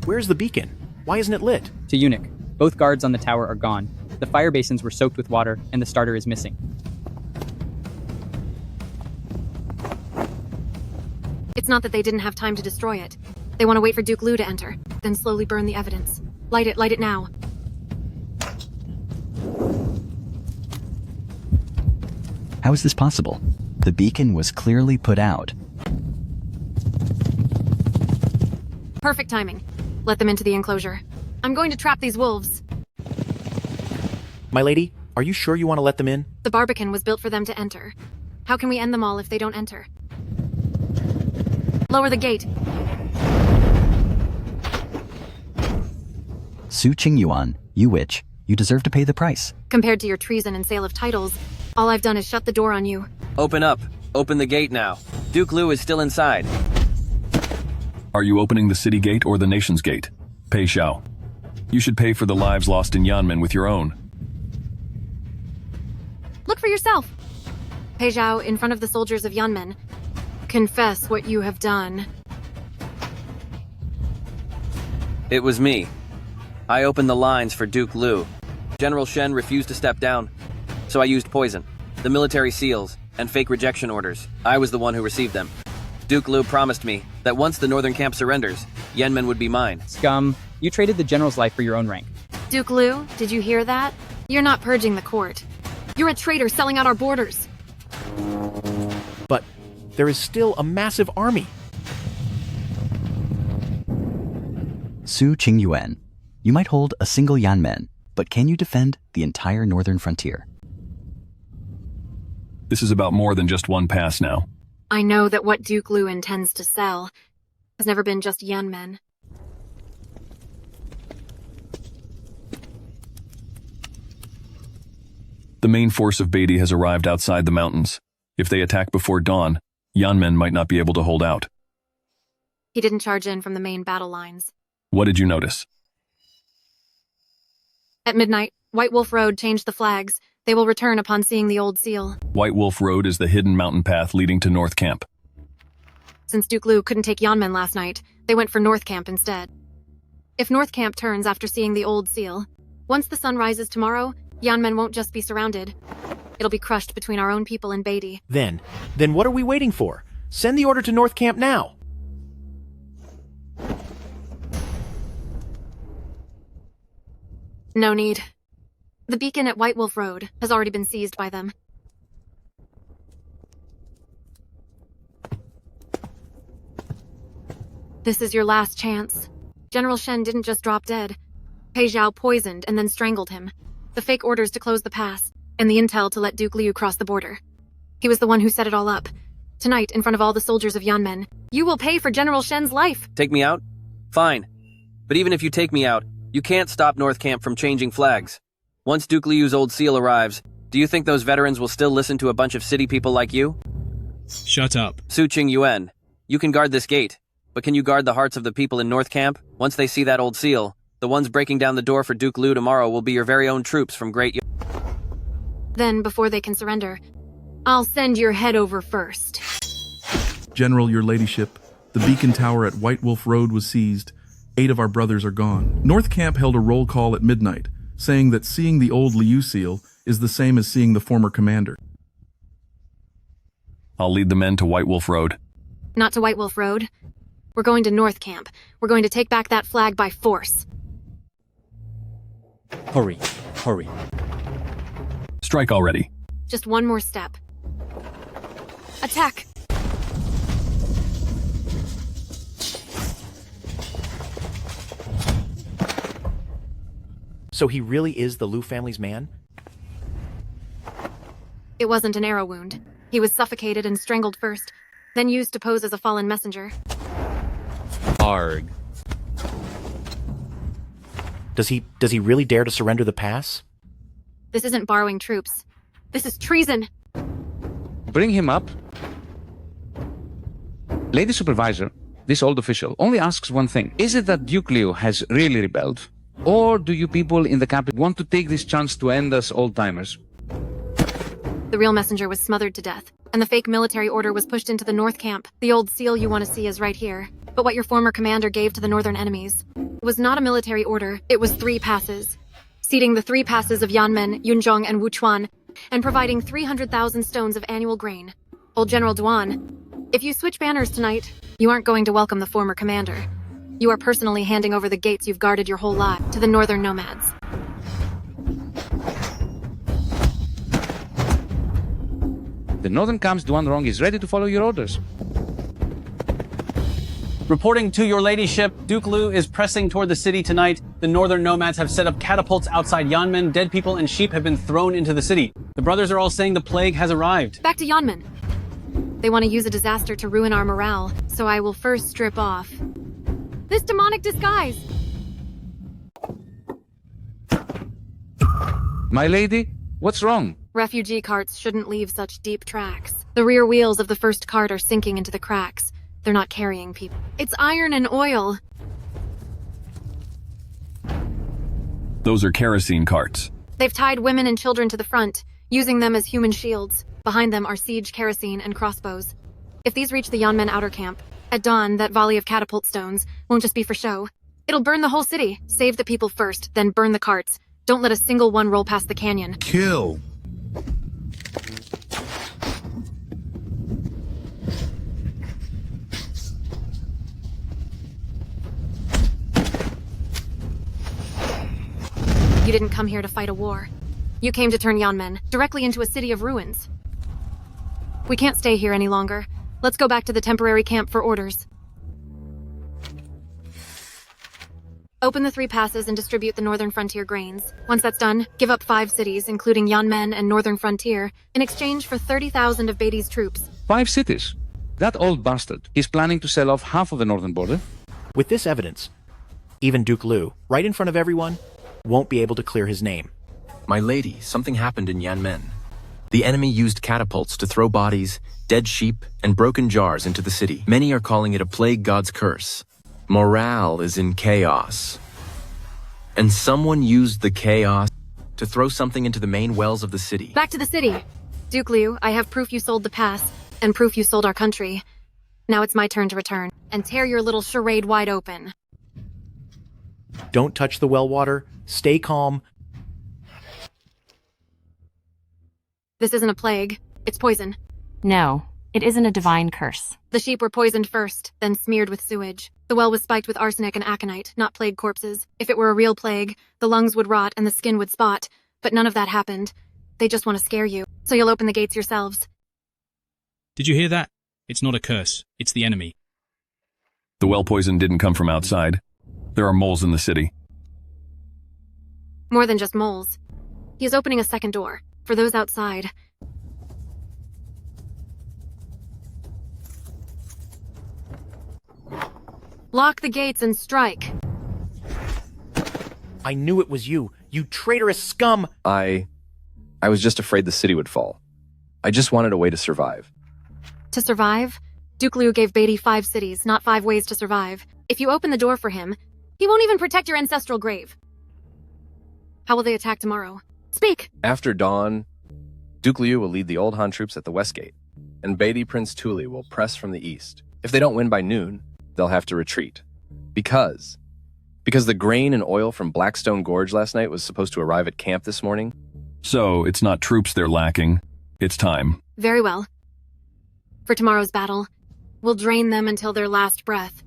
Where's the beacon? Why isn't it lit? To Eunuch. Both guards on the tower are gone. The fire basins were soaked with water, and the starter is missing. It's not that they didn't have time to destroy it. They want to wait for Duke Liu to enter, then slowly burn the evidence. Light it now. How is this possible? The beacon was clearly put out. Perfect timing. Let them into the enclosure. I'm going to trap these wolves. My lady, are you sure you want to let them in? The Barbican was built for them to enter. How can we end them all if they don't enter? Lower the gate. Su Qingyuan, you witch, you deserve to pay the price. Compared to your treason and sale of titles, all I've done is shut the door on you. Open up. Open the gate now. Duke Liu is still inside. Are you opening the city gate or the nation's gate? Pei Xiao. You should pay for the lives lost in Yanmen with your own. Look for yourself. Pei Xiao, in front of the soldiers of Yanmen. Confess what you have done. It was me. I opened the lines for Duke Liu. General Shen refused to step down, so I used poison, the military seals, and fake rejection orders. I was the one who received them. Duke Liu promised me that once the northern camp surrenders, Yanmen would be mine. Scum, you traded the general's life for your own rank. Duke Liu, did you hear that? You're not purging the court. You're a traitor selling out our borders. But there is still a massive army. Su Qingyuan, you might hold a single Yanmen, but can you defend the entire northern frontier? This is about more than just one pass now. I know that what Duke Liu intends to sell has never been just Yanmen. The main force of Beatty has arrived outside the mountains. If they attack before dawn, Yanmen might not be able to hold out. He didn't charge in from the main battle lines. What did you notice? At midnight, White Wolf Road changed the flags. They will return upon seeing the old seal. White Wolf Road is the hidden mountain path leading to North Camp. Since Duke Liu couldn't take Yanmen last night, they went for North Camp instead. If North Camp turns after seeing the old seal, once the sun rises tomorrow, Yanmen won't just be surrounded. It'll be crushed between our own people and Beatty. Then what are we waiting for? Send the order to North Camp now. No need. The beacon at White Wolf Road has already been seized by them. This is your last chance. General Shen didn't just drop dead. Pei Zhao poisoned and then strangled him. The fake orders to close the pass, and the intel to let Duke Liu cross the border. He was the one who set it all up. Tonight, in front of all the soldiers of Yanmen, you will pay for General Shen's life. Take me out? Fine. But even if you take me out, you can't stop North Camp from changing flags. Once Duke Liu's old seal arrives, do you think those veterans will still listen to a bunch of city people like you? Shut up. Su Qingyuan, you can guard this gate, but can you guard the hearts of the people in North Camp? Once they see that old seal, the ones breaking down the door for Duke Liu tomorrow will be your very own troops from Great... Then, before they can surrender, I'll send your head over first. General, your ladyship, the beacon tower at White Wolf Road was seized. 8 of our brothers are gone. North Camp held a roll call at midnight, saying that seeing the old Liu seal is the same as seeing the former commander. I'll lead the men to White Wolf Road. Not to White Wolf Road. We're going to North Camp. We're going to take back that flag by force. Hurry, hurry. Strike already. Just one more step. Attack! So he really is the Liu family's man? It wasn't an arrow wound. He was suffocated and strangled first, then used to pose as a fallen messenger. Arg. Does he really dare to surrender the pass? This isn't borrowing troops. This is treason. Bring him up. Lady Supervisor, this old official, only asks one thing. Is it that Duke Liu has really rebelled? Or do you people in the capital want to take this chance to end us old-timers? The real messenger was smothered to death, and the fake military order was pushed into the North Camp. The old seal you want to see is right here. But what your former commander gave to the northern enemies was not a military order, it was 3 passes. Ceding the 3 passes of Yanmen, Yunzhong, and Wuchuan, and providing 300,000 stones of annual grain. Old General Duan, if you switch banners tonight, you aren't going to welcome the former commander. You are personally handing over the gates you've guarded your whole life to the northern nomads. The northern camp's Duan Rong is ready to follow your orders. Reporting to your ladyship, Duke Liu is pressing toward the city tonight. The northern nomads have set up catapults outside Yanmen. Dead people and sheep have been thrown into the city. The brothers are all saying the plague has arrived. Back to Yanmen. They want to use a disaster to ruin our morale, so I will first strip off this demonic disguise. My lady, what's wrong? Refugee carts shouldn't leave such deep tracks. The rear wheels of the first cart are sinking into the cracks. They're not carrying people. It's iron and oil. Those are kerosene carts. They've tied women and children to the front, using them as human shields. Behind them are siege kerosene and crossbows. If these reach the Yanmen outer camp, at dawn, that volley of catapult stones won't just be for show. It'll burn the whole city. Save the people first, then burn the carts. Don't let a single one roll past the canyon. Kill. You didn't come here to fight a war. You came to turn Yanmen directly into a city of ruins. We can't stay here any longer. Let's go back to the temporary camp for orders. Open the 3 passes and distribute the northern frontier grains. Once that's done, give up 5 cities, including Yanmen and northern frontier, in exchange for 30,000 of Beatty's troops. 5 cities? That old bastard is planning to sell off half of the northern border? With this evidence, even Duke Liu, right in front of everyone, won't be able to clear his name. My lady, something happened in Yanmen. The enemy used catapults to throw bodies, dead sheep, and broken jars into the city. Many are calling it a plague god's curse. Morale is in chaos. And someone used the chaos to throw something into the main wells of the city. Back to the city. Duke Liu, I have proof you sold the pass, and proof you sold our country. Now it's my turn to return, and tear your little charade wide open. Don't touch the well water. Stay calm. This isn't a plague. It's poison. No, it isn't a divine curse. The sheep were poisoned first, then smeared with sewage. The well was spiked with arsenic and aconite, not plague corpses. If it were a real plague, the lungs would rot and the skin would spot, but none of that happened. They just want to scare you, so you'll open the gates yourselves. Did you hear that? It's not a curse. It's the enemy. The well poison didn't come from outside. There are moles in the city. More than just moles. He is opening a second door, for those outside. Lock the gates and strike. I knew it was you, you traitorous scum! I was just afraid the city would fall. I just wanted a way to survive. To survive? Duke Liu gave Beatty 5 cities, not 5 ways to survive. If you open the door for him, he won't even protect your ancestral grave. How will they attack tomorrow? Speak! After dawn, Duke Liu will lead the Old Han troops at the west gate, and Beatty Prince Tuli will press from the east. If they don't win by noon, they'll have to retreat. Because the grain and oil from Blackstone Gorge last night was supposed to arrive at camp this morning. So, it's not troops they're lacking. It's time. Very well. For tomorrow's battle, we'll drain them until their last breath.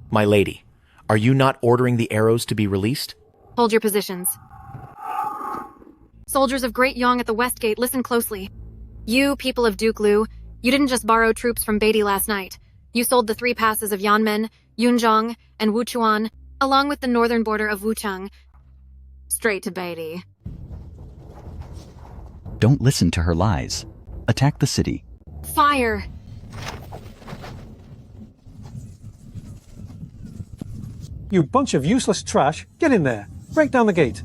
My lady, are you not ordering the arrows to be released? Hold your positions. Soldiers of Great Yong at the West Gate, listen closely. You, people of Duke Liu, you didn't just borrow troops from Beatty last night. You sold the 3 passes of Yanmen, Yunzhong, and Wuchuan, along with the northern border of Wuchang, straight to Beatty. Don't listen to her lies. Attack the city. Fire! You bunch of useless trash. Get in there. Break down the gate.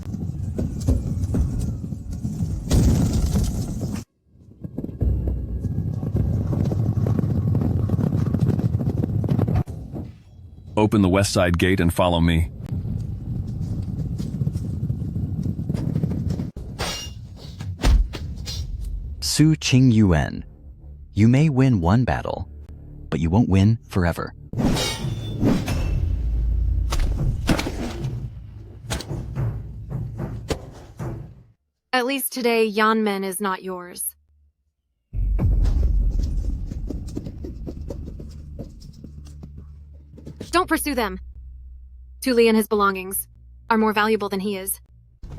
Open the west side gate and follow me. Su Qing Yuan. You may win one battle, but you won't win forever. At least today, Yanmen is not yours. Don't pursue them. Tuli and his belongings are more valuable than he is.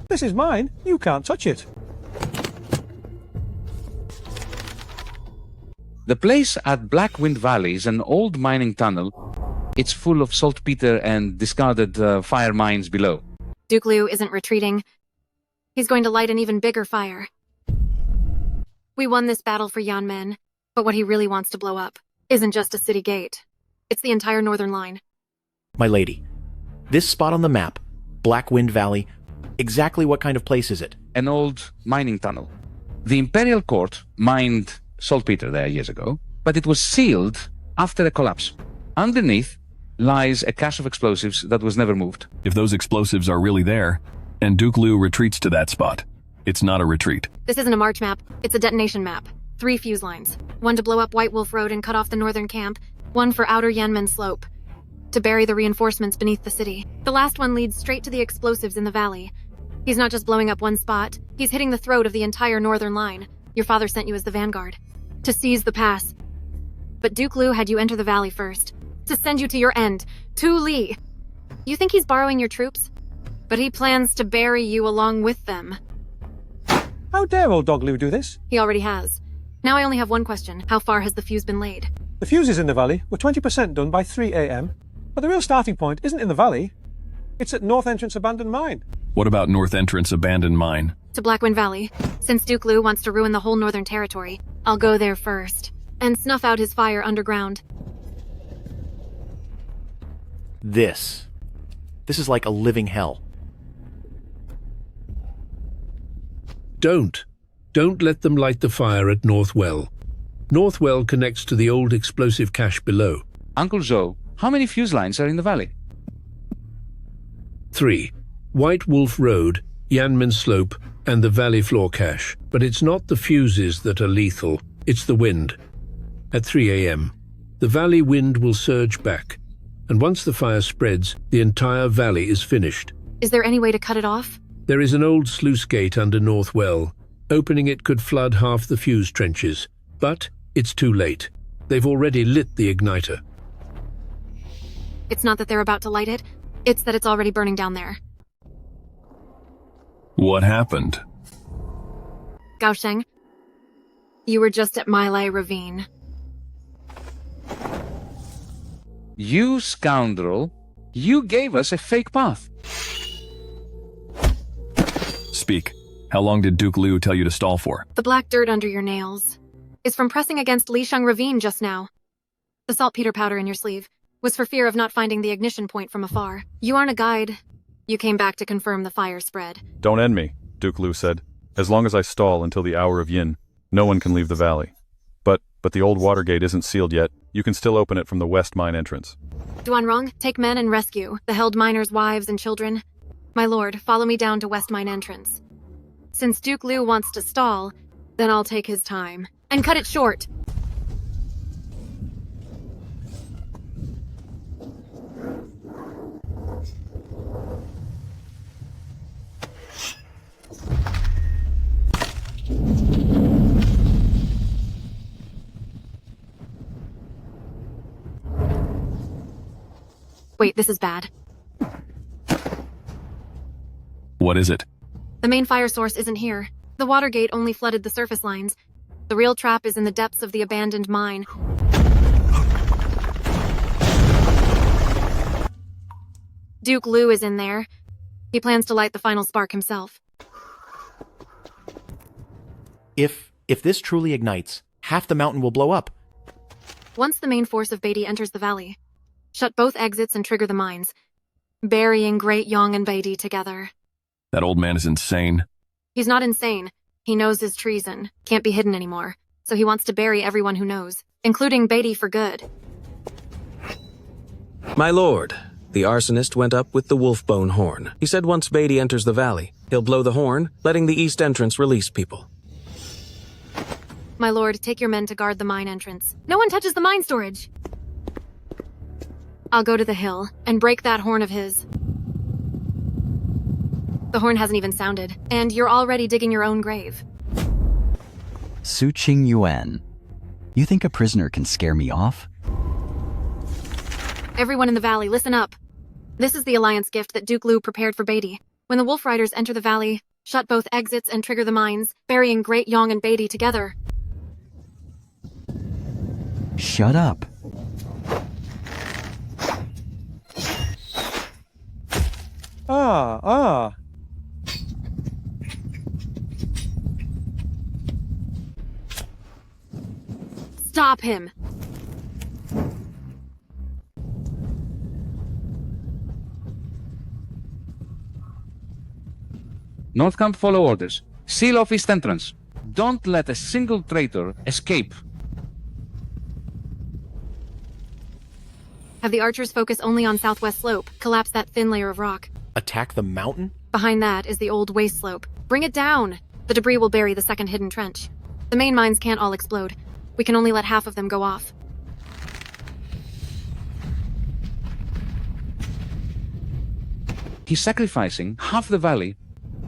This is mine. You can't touch it. The place at Blackwind Valley is an old mining tunnel. It's full of saltpeter and discarded fire mines below. Duke Liu isn't retreating. He's going to light an even bigger fire. We won this battle for Yanmen, but what he really wants to blow up isn't just a city gate. It's the entire northern line. My lady, this spot on the map, Blackwind Valley, exactly what kind of place is it? An old mining tunnel. The Imperial Court mined saltpeter there years ago, but it was sealed after a collapse. Underneath lies a cache of explosives that was never moved. If those explosives are really there, and Duke Liu retreats to that spot, it's not a retreat. This isn't a march map, it's a detonation map. 3 fuse lines. 1 to blow up White Wolf Road and cut off the northern camp, 1 for outer Yanmen Slope, to bury the reinforcements beneath the city. The last one leads straight to the explosives in the valley. He's not just blowing up one spot, he's hitting the throat of the entire northern line. Your father sent you as the vanguard, to seize the pass. But Duke Liu had you enter the valley first, to send you to your end, to Li. You think he's borrowing your troops? But he plans to bury you along with them. How dare old Dog Liu do this? He already has. Now I only have one question. How far has the fuse been laid? The fuses in the valley were 20% done by 3 a.m., but the real starting point isn't in the valley. It's at North Entrance Abandoned Mine. What about North Entrance Abandoned Mine? To Blackwind Valley. Since Duke Liu wants to ruin the whole northern territory, I'll go there first, and snuff out his fire underground. This is like a living hell. Don't let them light the fire at North Well. North Well connects to the old explosive cache below. Uncle Zhou, how many fuse lines are in the valley? 3. White Wolf Road, Yanmen Slope, and the valley floor cache. But it's not the fuses that are lethal, it's the wind. At 3 a.m., the valley wind will surge back, and once the fire spreads, the entire valley is finished. Is there any way to cut it off? There is an old sluice gate under North Well. Opening it could flood half the fuse trenches, but it's too late. They've already lit the igniter. It's not that they're about to light it, it's that it's already burning down there. What happened? Gaosheng, you were just at Milai Ravine. You scoundrel, you gave us a fake path. Speak. How long did Duke Liu tell you to stall for? The black dirt under your nails is from pressing against Lisheng Ravine just now. The saltpeter powder in your sleeve was for fear of not finding the ignition point from afar. You aren't a guide. You came back to confirm the fire spread. Don't end me, Duke Liu said. As long as I stall until the hour of yin, no one can leave the valley. But the old water gate isn't sealed yet. You can still open it from the west mine entrance. Duanrong, take men and rescue the held miners' wives and children. My lord, follow me down to west mine entrance. Since Duke Liu wants to stall, then I'll take his time. And cut it short! Wait, this is bad. What is it? The main fire source isn't here. The water gate only flooded the surface lines. The real trap is in the depths of the abandoned mine. Duke Liu is in there. He plans to light the final spark himself. If this truly ignites, half the mountain will blow up. Once the main force of Beatty enters the valley, shut both exits and trigger the mines, burying Great Yong and Beatty together. That old man is insane. He's not insane. He knows his treason can't be hidden anymore, so he wants to bury everyone who knows, including Beatty for good. My lord, the arsonist went up with the wolf-bone horn. He said once Beatty enters the valley, he'll blow the horn, letting the east entrance release people. My lord, take your men to guard the mine entrance. No one touches the mine storage! I'll go to the hill and break that horn of his. The horn hasn't even sounded, and you're already digging your own grave. Suqing Yuan, you think a prisoner can scare me off? Everyone in the valley, listen up. This is the alliance gift that Duke Liu prepared for Beatty. When the Wolf Riders enter the valley, shut both exits and trigger the mines, burying Great Yong and Beatty together. Shut up. Stop him! North Camp, follow orders. Seal off east entrance. Don't let a single traitor escape. Have the archers focus only on southwest slope. Collapse that thin layer of rock. Attack the mountain? Behind that is the old waste slope. Bring it down! The debris will bury the second hidden trench. The main mines can't all explode. We can only let half of them go off. He's sacrificing half the valley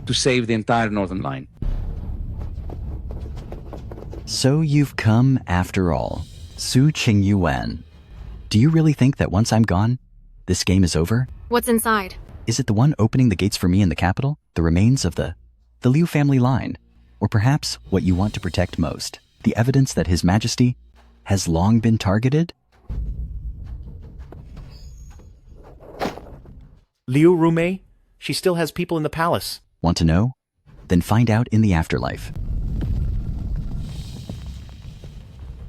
to save the entire northern line. So you've come after all. Suqing Yuan. Do you really think that once I'm gone, this game is over? What's inside? Is it the one opening the gates for me in the capital? The remains of the Liu family line? Or perhaps what you want to protect most? The evidence that His Majesty has long been targeted? Liu Rumei? She still has people in the palace. Want to know? Then find out in the afterlife.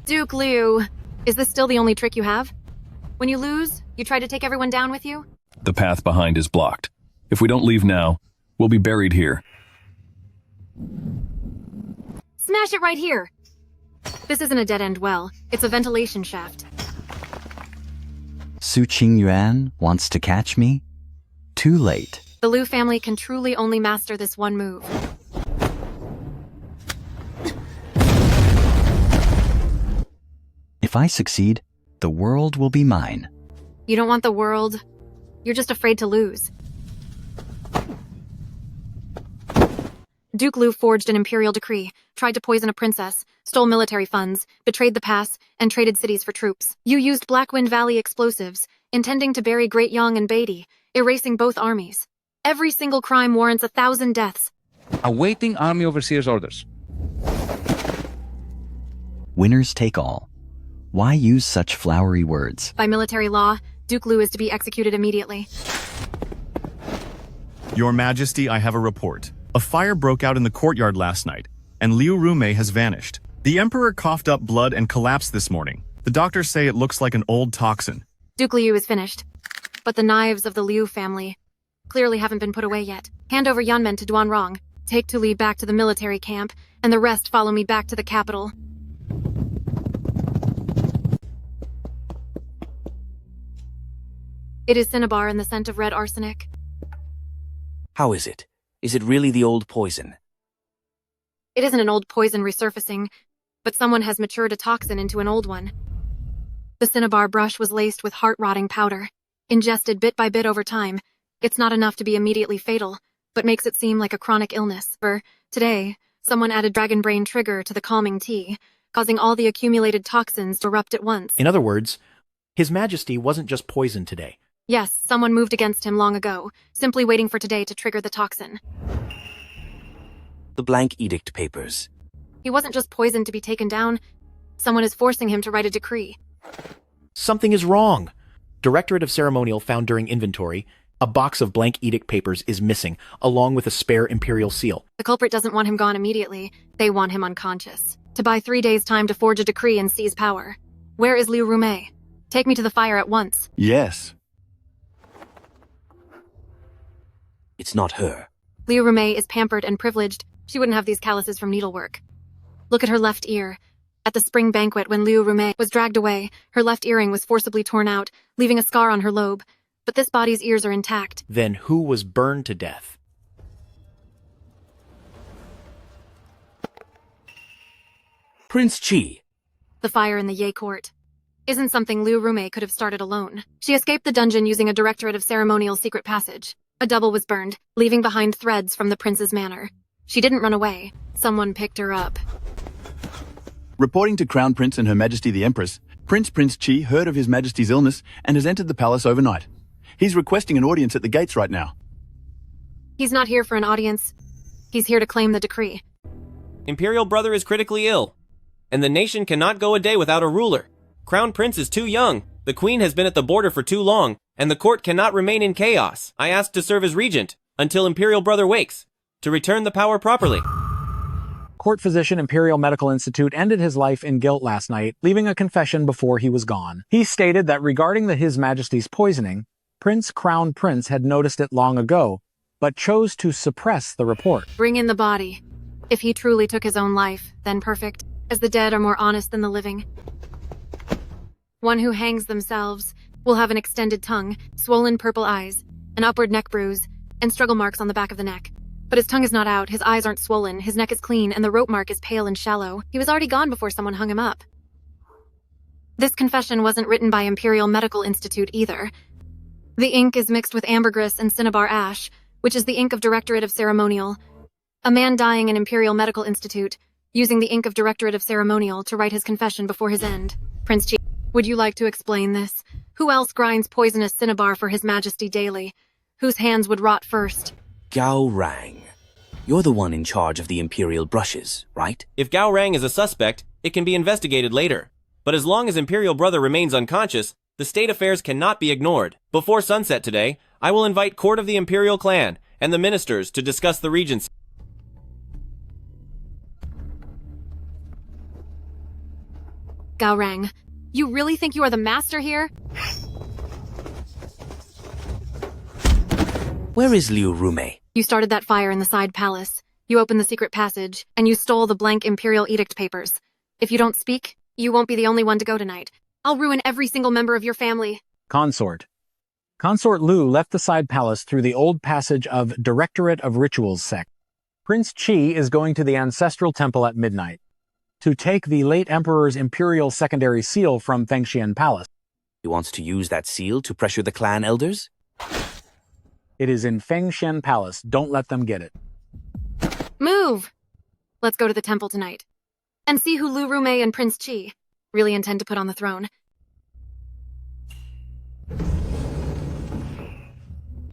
Duke Liu, is this still the only trick you have? When you lose, you try to take everyone down with you? The path behind is blocked. If we don't leave now, we'll be buried here. Smash it right here! This isn't a dead-end well. It's a ventilation shaft. Suqing Yuan wants to catch me? Too late. The Liu family can truly only master this one move. If I succeed, the world will be mine. You don't want the world. You're just afraid to lose. Duke Liu forged an imperial decree, tried to poison a princess, stole military funds, betrayed the pass, and traded cities for troops. You used Blackwind Valley explosives, intending to bury Great Yang and Beatty, erasing both armies. Every single crime warrants 1,000 deaths. Awaiting army overseer's orders. Winners take all. Why use such flowery words? By military law, Duke Liu is to be executed immediately. Your Majesty, I have a report. A fire broke out in the courtyard last night, and Liu Rumei has vanished. The Emperor coughed up blood and collapsed this morning. The doctors say it looks like an old toxin. Duke Liu is finished. But the knives of the Liu family clearly haven't been put away yet. Hand over Yunmen to Duanrong. Take Tuli back to the military camp, and the rest follow me back to the capital. It is cinnabar in the scent of red arsenic. How is it? Is it really the old poison? It isn't an old poison resurfacing, but someone has matured a toxin into an old one. The cinnabar brush was laced with heart-rotting powder. Ingested bit by bit over time, it's not enough to be immediately fatal, but makes it seem like a chronic illness. Today, someone added Dragon Brain Trigger to the calming tea, causing all the accumulated toxins to erupt at once. In other words, His Majesty wasn't just poisoned today. Yes, someone moved against him long ago, simply waiting for today to trigger the toxin. The blank edict papers. He wasn't just poisoned to be taken down. Someone is forcing him to write a decree. Something is wrong. Directorate of Ceremonial found during inventory, a box of blank edict papers is missing, along with a spare imperial seal. The culprit doesn't want him gone immediately. They want him unconscious. To buy 3 days' time to forge a decree and seize power. Where is Liu Rumei? Take me to the fire at once. Yes. It's not her. Liu Rumei is pampered and privileged. She wouldn't have these calluses from needlework. Look at her left ear. At the spring banquet when Liu Rumei was dragged away, her left earring was forcibly torn out, leaving a scar on her lobe. But this body's ears are intact. Then who was burned to death? Prince Qi. The fire in the Ye court isn't something Liu Rumei could have started alone. She escaped the dungeon using a Directorate of Ceremonial secret passage. A double was burned, leaving behind threads from the prince's manor. She didn't run away. Someone picked her up. Reporting to Crown Prince and Her Majesty the Empress, Prince Qi heard of His Majesty's illness and has entered the palace overnight. He's requesting an audience at the gates right now. He's not here for an audience. He's here to claim the decree. Imperial brother is critically ill, and the nation cannot go a day without a ruler. Crown Prince is too young. The Queen has been at the border for too long, and the court cannot remain in chaos. I asked to serve as regent until Imperial brother wakes, to return the power properly. Court physician Imperial Medical Institute ended his life in guilt last night, leaving a confession before he was gone. He stated that regarding His Majesty's poisoning, Crown Prince had noticed it long ago, but chose to suppress the report. Bring in the body. If he truly took his own life, then perfect, as the dead are more honest than the living. One who hangs themselves will have an extended tongue, swollen purple eyes, an upward neck bruise, and struggle marks on the back of the neck. But his tongue is not out, his eyes aren't swollen, his neck is clean, and the rope mark is pale and shallow. He was already gone before someone hung him up. This confession wasn't written by Imperial Medical Institute either. The ink is mixed with ambergris and cinnabar ash, which is the ink of Directorate of Ceremonial. A man dying in Imperial Medical Institute, using the ink of Directorate of Ceremonial to write his confession before his end. Prince Qi, would you like to explain this? Who else grinds poisonous cinnabar for His Majesty daily? Whose hands would rot first? Gao Rang. You're the one in charge of the Imperial brushes, right? If Gao Rang is a suspect, it can be investigated later. But as long as Imperial brother remains unconscious, the state affairs cannot be ignored. Before sunset today, I will invite Court of the Imperial Clan and the ministers to discuss the regency. Gao Rang, you really think you are the master here? Where is Liu Rumei? You started that fire in the side palace. You opened the secret passage, and you stole the blank Imperial edict papers. If you don't speak, you won't be the only one to go tonight. I'll ruin every single member of your family. Consort. Consort Liu left the side palace through the old passage of Directorate of Rituals sect. Prince Qi is going to the ancestral temple at midnight to take the late emperor's imperial secondary seal from Fengxian Palace. He wants to use that seal to pressure the clan elders? It is in Fengxian Palace. Don't let them get it. Move! Let's go to the temple tonight. And see who Lu Rumei and Prince Qi really intend to put on the throne.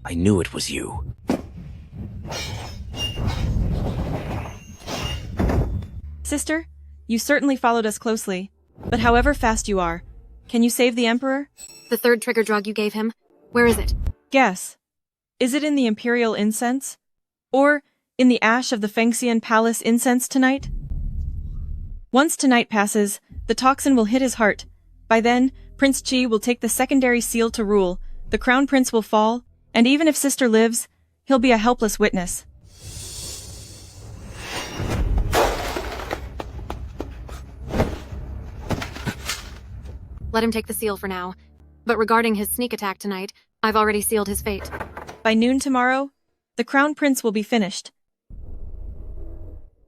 I knew it was you. Sister, you certainly followed us closely. But however fast you are, can you save the Emperor? The third trigger drug you gave him, where is it? Guess. Is it in the Imperial incense? Or in the ash of the Fengxian Palace incense tonight? Once tonight passes, the toxin will hit his heart. By then, Prince Qi will take the secondary seal to rule, the Crown Prince will fall, and even if Sister lives, he'll be a helpless witness. Let him take the seal for now. But regarding his sneak attack tonight, I've already sealed his fate. By noon tomorrow, the Crown Prince will be finished.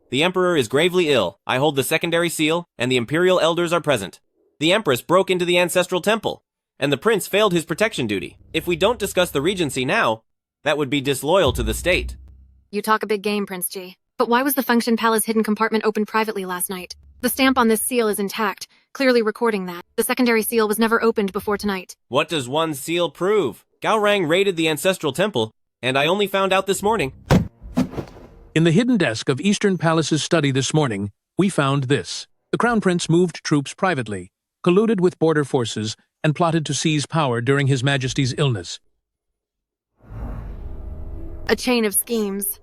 The Emperor is gravely ill. I hold the secondary seal, and the Imperial elders are present. The Empress broke into the ancestral temple, and the Prince failed his protection duty. If we don't discuss the regency now, that would be disloyal to the state. You talk a big game, Prince G. But why was the Fengxian Palace hidden compartment opened privately last night? The stamp on this seal is intact, clearly recording that. The secondary seal was never opened before tonight. What does one seal prove? Gao Rang raided the ancestral temple, and I only found out this morning. In the hidden desk of Eastern Palace's study this morning, we found this. The Crown Prince moved troops privately, colluded with border forces, and plotted to seize power during His Majesty's illness. A chain of schemes.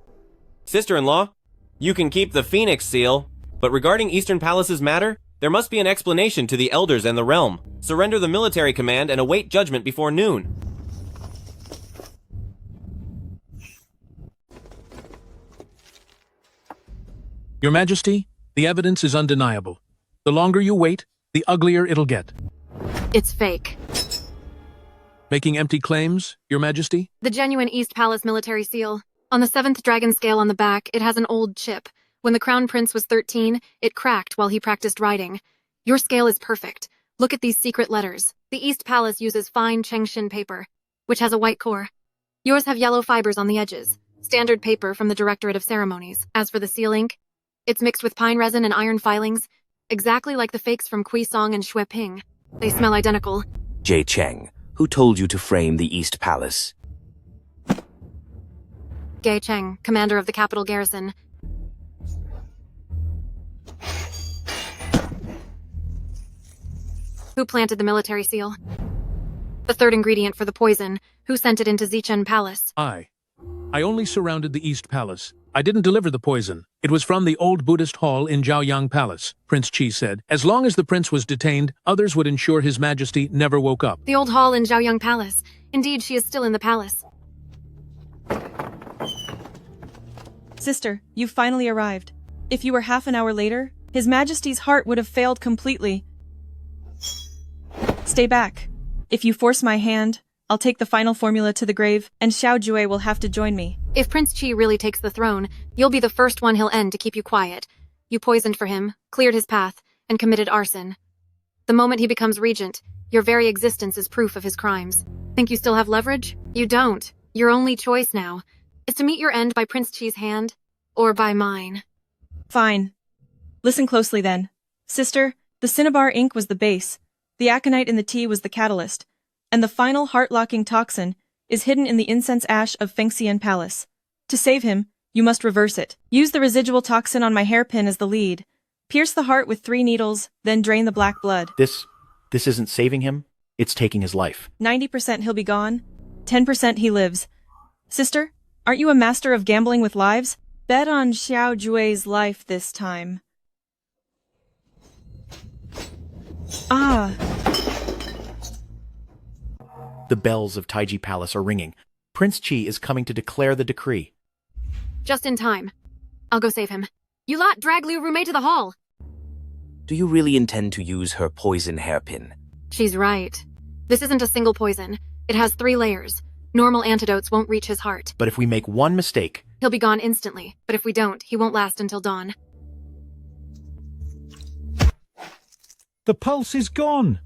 Sister-in-law, you can keep the Phoenix seal, but regarding Eastern Palace's matter, there must be an explanation to the elders and the realm. Surrender the military command and await judgment before noon. Your Majesty, the evidence is undeniable. The longer you wait, the uglier it'll get. It's fake. Making empty claims, Your Majesty? The genuine East Palace military seal. On the 7th dragon scale on the back, it has an old chip. When the Crown Prince was 13, it cracked while he practiced riding. Your scale is perfect. Look at these secret letters. The East Palace uses fine Chengshin paper, which has a white core. Yours have yellow fibers on the edges. Standard paper from the Directorate of Ceremonies. As for the seal ink, it's mixed with pine resin and iron filings, exactly like the fakes from Kuisong and Shui Ping. They smell identical. Jie Cheng, who told you to frame the East Palace? Gai Cheng, commander of the capital garrison. Who planted the military seal? The third ingredient for the poison. Who sent it into Zichen Palace? I only surrounded the East Palace. I didn't deliver the poison. It was from the old Buddhist hall in Zhaoyang Palace, Prince Qi said. As long as the prince was detained, others would ensure His Majesty never woke up. The old hall in Zhaoyang Palace. Indeed, she is still in the palace. Sister, you've finally arrived. If you were half an hour later, His Majesty's heart would have failed completely. Stay back. If you force my hand, I'll take the final formula to the grave, and Xiao Jue will have to join me. If Prince Qi really takes the throne, you'll be the first one he'll end to keep you quiet. You poisoned for him, cleared his path, and committed arson. The moment he becomes regent, your very existence is proof of his crimes. Think you still have leverage? You don't. Your only choice now is to meet your end by Prince Qi's hand, or by mine. Fine. Listen closely then. Sister, the cinnabar ink was the base, the aconite in the tea was the catalyst, and the final heart-locking toxin is hidden in the incense ash of Fengxian Palace. To save him, you must reverse it. Use the residual toxin on my hairpin as the lead. Pierce the heart with 3 needles, then drain the black blood. This isn't saving him, it's taking his life. 90% he'll be gone, 10% he lives. Sister, aren't you a master of gambling with lives? Bet on Xiao Jue's life this time. Ah. The bells of Taiji Palace are ringing. Prince Qi is coming to declare the decree. Just in time. I'll go save him. You lot drag Liu Rumei to the hall. Do you really intend to use her poison hairpin? She's right. This isn't a single poison. It has 3 layers. Normal antidotes won't reach his heart. But if we make one mistake, He'll be gone instantly, but if we don't, he won't last until dawn. The pulse is gone.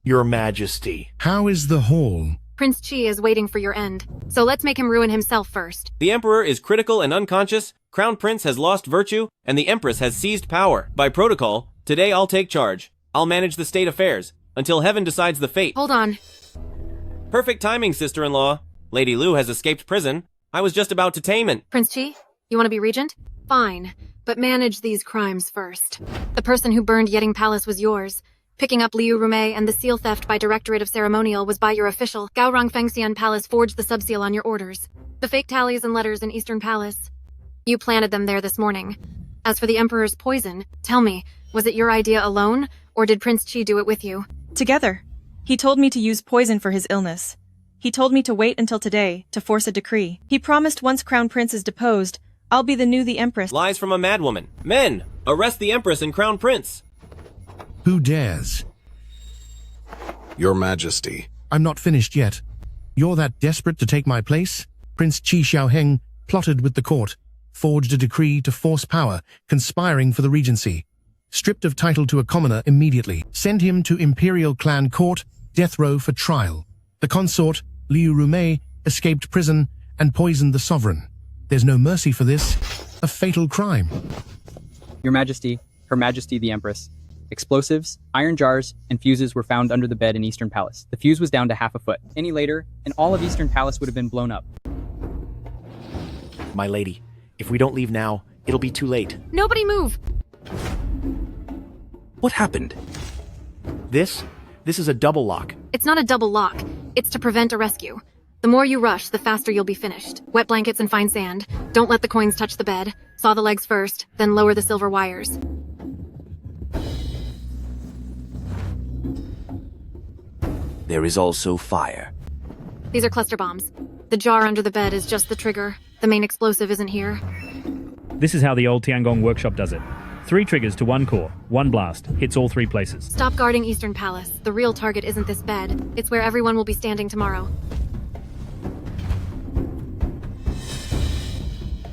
Your Majesty. How is the hall? Prince Chi is waiting for your end, so let's make him ruin himself first. The Emperor is critical and unconscious, Crown Prince has lost virtue, and the Empress has seized power. By protocol, today I'll take charge. I'll manage the state affairs, until heaven decides the fate. Hold on. Perfect timing, sister-in-law. Lady Lu has escaped prison. I was just about to tame it. Prince Chi, you want to be regent? Fine, but manage these crimes first. The person who burned Yetting Palace was yours. Picking up Liu Rumei and the seal theft by Directorate of Ceremonial was by your official. Gaorong Fengxian Palace forged the subseal on your orders. The fake tallies and letters in Eastern Palace. You planted them there this morning. As for the Emperor's poison, tell me, was it your idea alone, or did Prince Chi do it with you? Together. He told me to use poison for his illness. He told me to wait until today to force a decree. He promised once Crown Prince is deposed, I'll be the Empress. Lies from a madwoman. Men, arrest the Empress and Crown Prince. Who dares? Your Majesty. I'm not finished yet. You're that desperate to take my place? Prince Qi Xiaoheng plotted with the court, forged a decree to force power, conspiring for the regency. Stripped of title to a commoner immediately. Send him to Imperial Clan Court, death row for trial. The consort, Liu Rumei, escaped prison and poisoned the sovereign. There's no mercy for this. A fatal crime. Your Majesty, Her Majesty the Empress. Explosives, iron jars, and fuses were found under the bed in Eastern Palace. The fuse was down to half a foot. Any later, and all of Eastern Palace would have been blown up. My lady, if we don't leave now, it'll be too late. Nobody move! What happened? This is a double lock. It's not a double lock. It's to prevent a rescue. The more you rush, the faster you'll be finished. Wet blankets and fine sand. Don't let the coins touch the bed. Saw the legs first, then lower the silver wires. There is also fire. These are cluster bombs. The jar under the bed is just the trigger. The main explosive isn't here. This is how the old Tiangong workshop does it. 3 triggers to 1 core, 1 blast, hits all 3 places. Stop guarding Eastern Palace. The real target isn't this bed. It's where everyone will be standing tomorrow.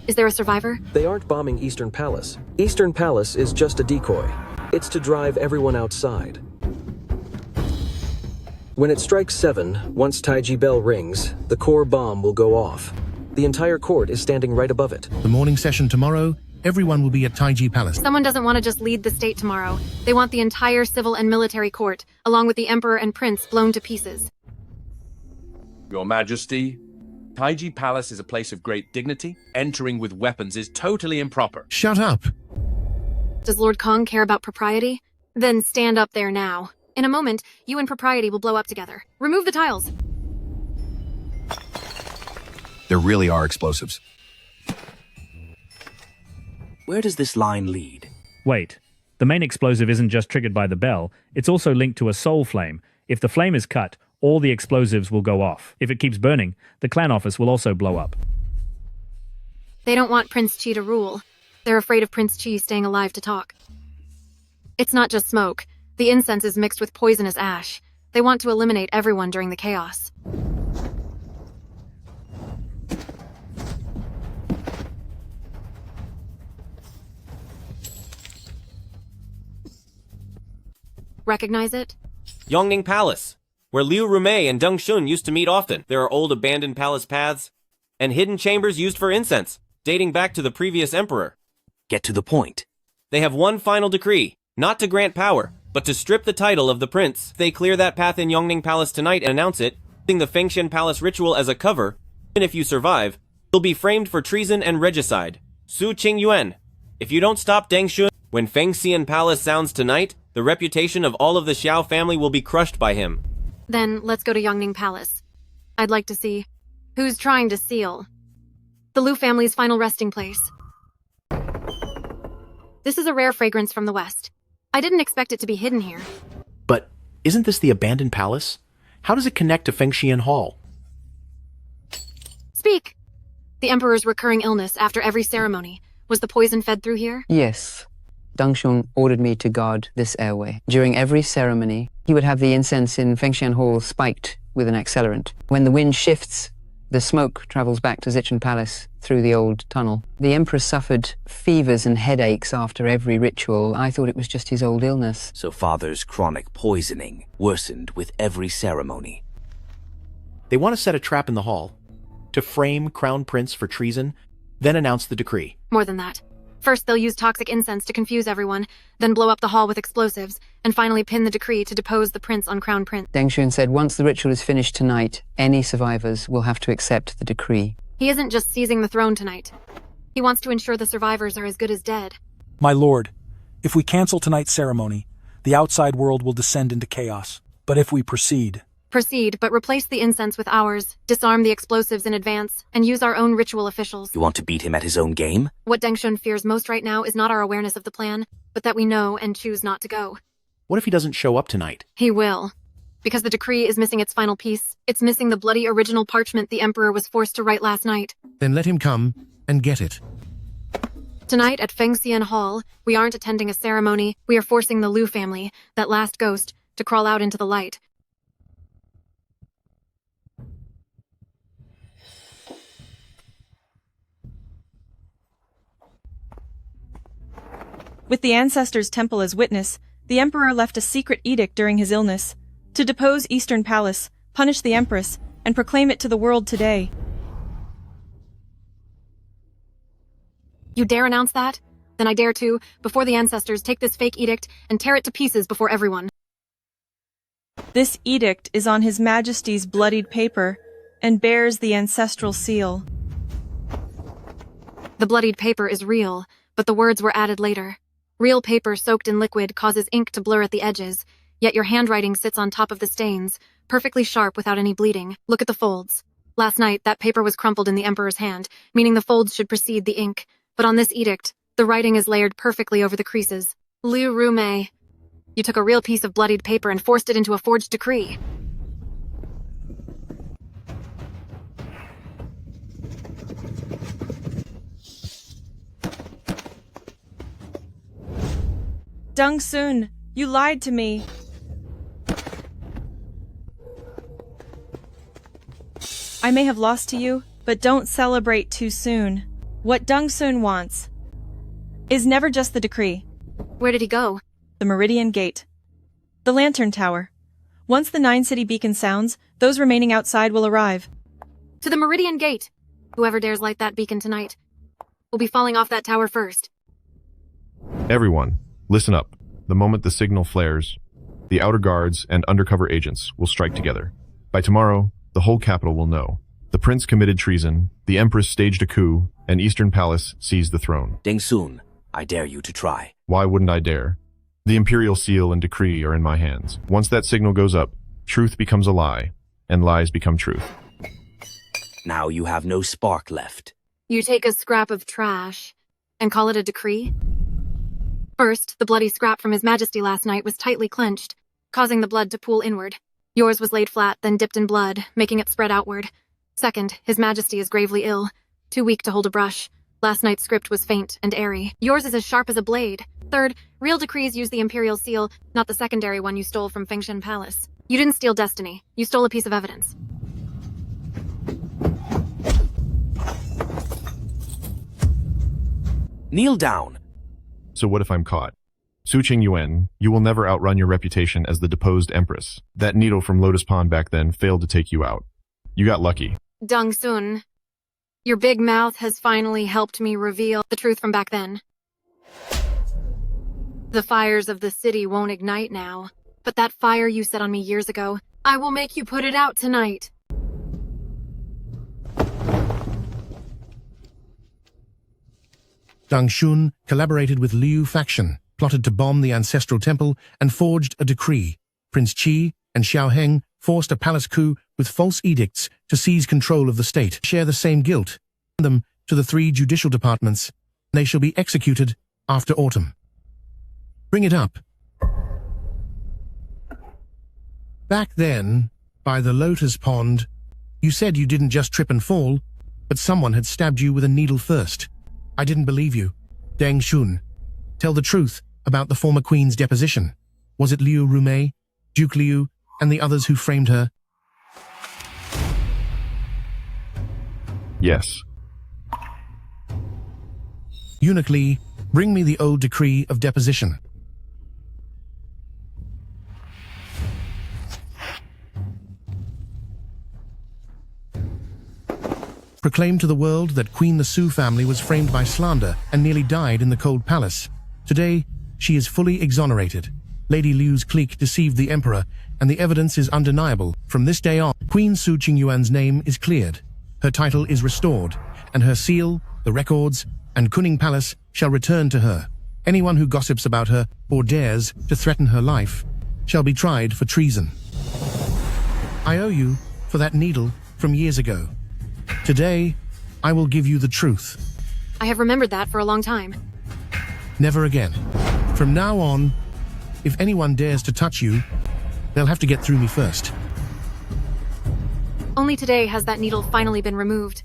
Is there a survivor? They aren't bombing Eastern Palace. Eastern Palace is just a decoy. It's to drive everyone outside. When it strikes 7, once Taiji bell rings, the core bomb will go off. The entire court is standing right above it. The morning session tomorrow, everyone will be at Taiji Palace. Someone doesn't want to just lead the state tomorrow. They want the entire civil and military court, along with the Emperor and Prince, blown to pieces. Your Majesty, Taiji Palace is a place of great dignity. Entering with weapons is totally improper. Shut up! Does Lord Kong care about propriety? Then stand up there now. In a moment, you and propriety will blow up together. Remove the tiles. There really are explosives. Where does this line lead? Wait. The main explosive isn't just triggered by the bell, it's also linked to a soul flame. If the flame is cut, all the explosives will go off. If it keeps burning, the clan office will also blow up. They don't want Prince Chi to rule. They're afraid of Prince Chi staying alive to talk. It's not just smoke. The incense is mixed with poisonous ash. They want to eliminate everyone during the chaos. Recognize it? Yongning Palace, where Liu Rumei and Deng Shun used to meet often. There are old abandoned palace paths and hidden chambers used for incense, dating back to the previous emperor. Get to the point. They have one final decree, not to grant power, but to strip the title of the prince. If they clear that path in Yongning Palace tonight and announce it, using the Fengxian Palace ritual as a cover, even if you survive, you'll be framed for treason and regicide. Su Qingyuan, if you don't stop Deng Shun, when Fengxian Palace sounds tonight, the reputation of all of the Xiao family will be crushed by him. Then let's go to Yongning Palace. I'd like to see who's trying to seal the Liu family's final resting place. This is a rare fragrance from the west. I didn't expect it to be hidden here. But isn't this the abandoned palace? How does it connect to Fengxian Hall? Speak! The Emperor's recurring illness after every ceremony. Was the poison fed through here? Yes. Deng Xun ordered me to guard this airway. During every ceremony, he would have the incense in Fengshan Hall spiked with an accelerant. When the wind shifts, the smoke travels back to Zichen Palace through the old tunnel. The Empress suffered fevers and headaches after every ritual. I thought it was just his old illness. So father's chronic poisoning worsened with every ceremony. They want to set a trap in the hall to frame Crown Prince for treason, then announce the decree. More than that. First, they'll use toxic incense to confuse everyone, then blow up the hall with explosives, and finally pin the decree to depose the prince on Crown Prince. Deng Xun said once the ritual is finished tonight, any survivors will have to accept the decree. He isn't just seizing the throne tonight. He wants to ensure the survivors are as good as dead. My lord, if we cancel tonight's ceremony, the outside world will descend into chaos. But if we proceed, but replace the incense with ours, disarm the explosives in advance, and use our own ritual officials. You want to beat him at his own game? What Deng Xun fears most right now is not our awareness of the plan, but that we know and choose not to go. What if he doesn't show up tonight? He will. Because the decree is missing its final piece. It's missing the bloody original parchment the Emperor was forced to write last night. Then let him come and get it. Tonight at Fengxian Hall, we aren't attending a ceremony. We are forcing the Liu family, that last ghost, to crawl out into the light. With the ancestors' temple as witness, the Emperor left a secret edict during his illness to depose Eastern Palace, punish the Empress, and proclaim it to the world today. You dare announce that? Then I dare to, before the ancestors, take this fake edict and tear it to pieces before everyone. This edict is on His Majesty's bloodied paper and bears the ancestral seal. The bloodied paper is real, but the words were added later. Real paper soaked in liquid causes ink to blur at the edges, yet your handwriting sits on top of the stains, perfectly sharp without any bleeding. Look at the folds. Last night, that paper was crumpled in the Emperor's hand, meaning the folds should precede the ink. But on this edict, the writing is layered perfectly over the creases. Liu Rumei, you took a real piece of bloodied paper and forced it into a forged decree. Deng Xun, you lied to me. I may have lost to you, but don't celebrate too soon. What Deng Xun wants is never just the decree. Where did he go? The Meridian Gate. The Lantern Tower. Once the 9-city beacon sounds, those remaining outside will arrive. To the Meridian Gate. Whoever dares light that beacon tonight will be falling off that tower first. Everyone, listen up. The moment the signal flares, the outer guards and undercover agents will strike together. By tomorrow, the whole capital will know. The prince committed treason, the empress staged a coup, and Eastern Palace seized the throne. Deng Xun, I dare you to try. Why wouldn't I dare? The imperial seal and decree are in my hands. Once that signal goes up, truth becomes a lie, and lies become truth. Now you have no spark left. You take a scrap of trash and call it a decree? First, the bloody scrap from His Majesty last night was tightly clenched, causing the blood to pool inward. Yours was laid flat, then dipped in blood, making it spread outward. Second, His Majesty is gravely ill, too weak to hold a brush. Last night's script was faint and airy. Yours is as sharp as a blade. Third, real decrees use the imperial seal, not the secondary one you stole from Fengshan Palace. You didn't steal destiny. You stole a piece of evidence. Kneel down. So what if I'm caught? Su Qingyuan, you will never outrun your reputation as the deposed empress. That needle from Lotus Pond back then failed to take you out. You got lucky. Deng Xun, your big mouth has finally helped me reveal the truth from back then. The fires of the city won't ignite now, but that fire you set on me years ago, I will make you put it out tonight. Deng Xun collaborated with Liu faction, plotted to bomb the ancestral temple, and forged a decree. Prince Qi and Xiao Heng forced a palace coup with false edicts to seize control of the state. Share the same guilt. Send them to the 3 judicial departments. They shall be executed after autumn. Bring it up. Back then, by the Lotus Pond, you said you didn't just trip and fall, but someone had stabbed you with a needle first. I didn't believe you. Deng Xun. Tell the truth about the former queen's deposition. Was it Liu Rumei, Duke Liu, and the others who framed her? Yes. Eunuch Li, bring me the old decree of deposition. Proclaim to the world that Queen the Su family was framed by slander and nearly died in the Cold Palace. Today, she is fully exonerated. Lady Liu's clique deceived the emperor, and the evidence is undeniable. From this day on, Queen Su Qingyuan's name is cleared. Her title is restored, and her seal, the records, and Kuning Palace shall return to her. Anyone who gossips about her or dares to threaten her life shall be tried for treason. I owe you for that needle from years ago. Today, I will give you the truth. I have remembered that for a long time. Never again. From now on, if anyone dares to touch you, they'll have to get through me first. Only today has that needle finally been removed.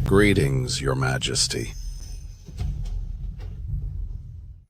Greetings, Your Majesty.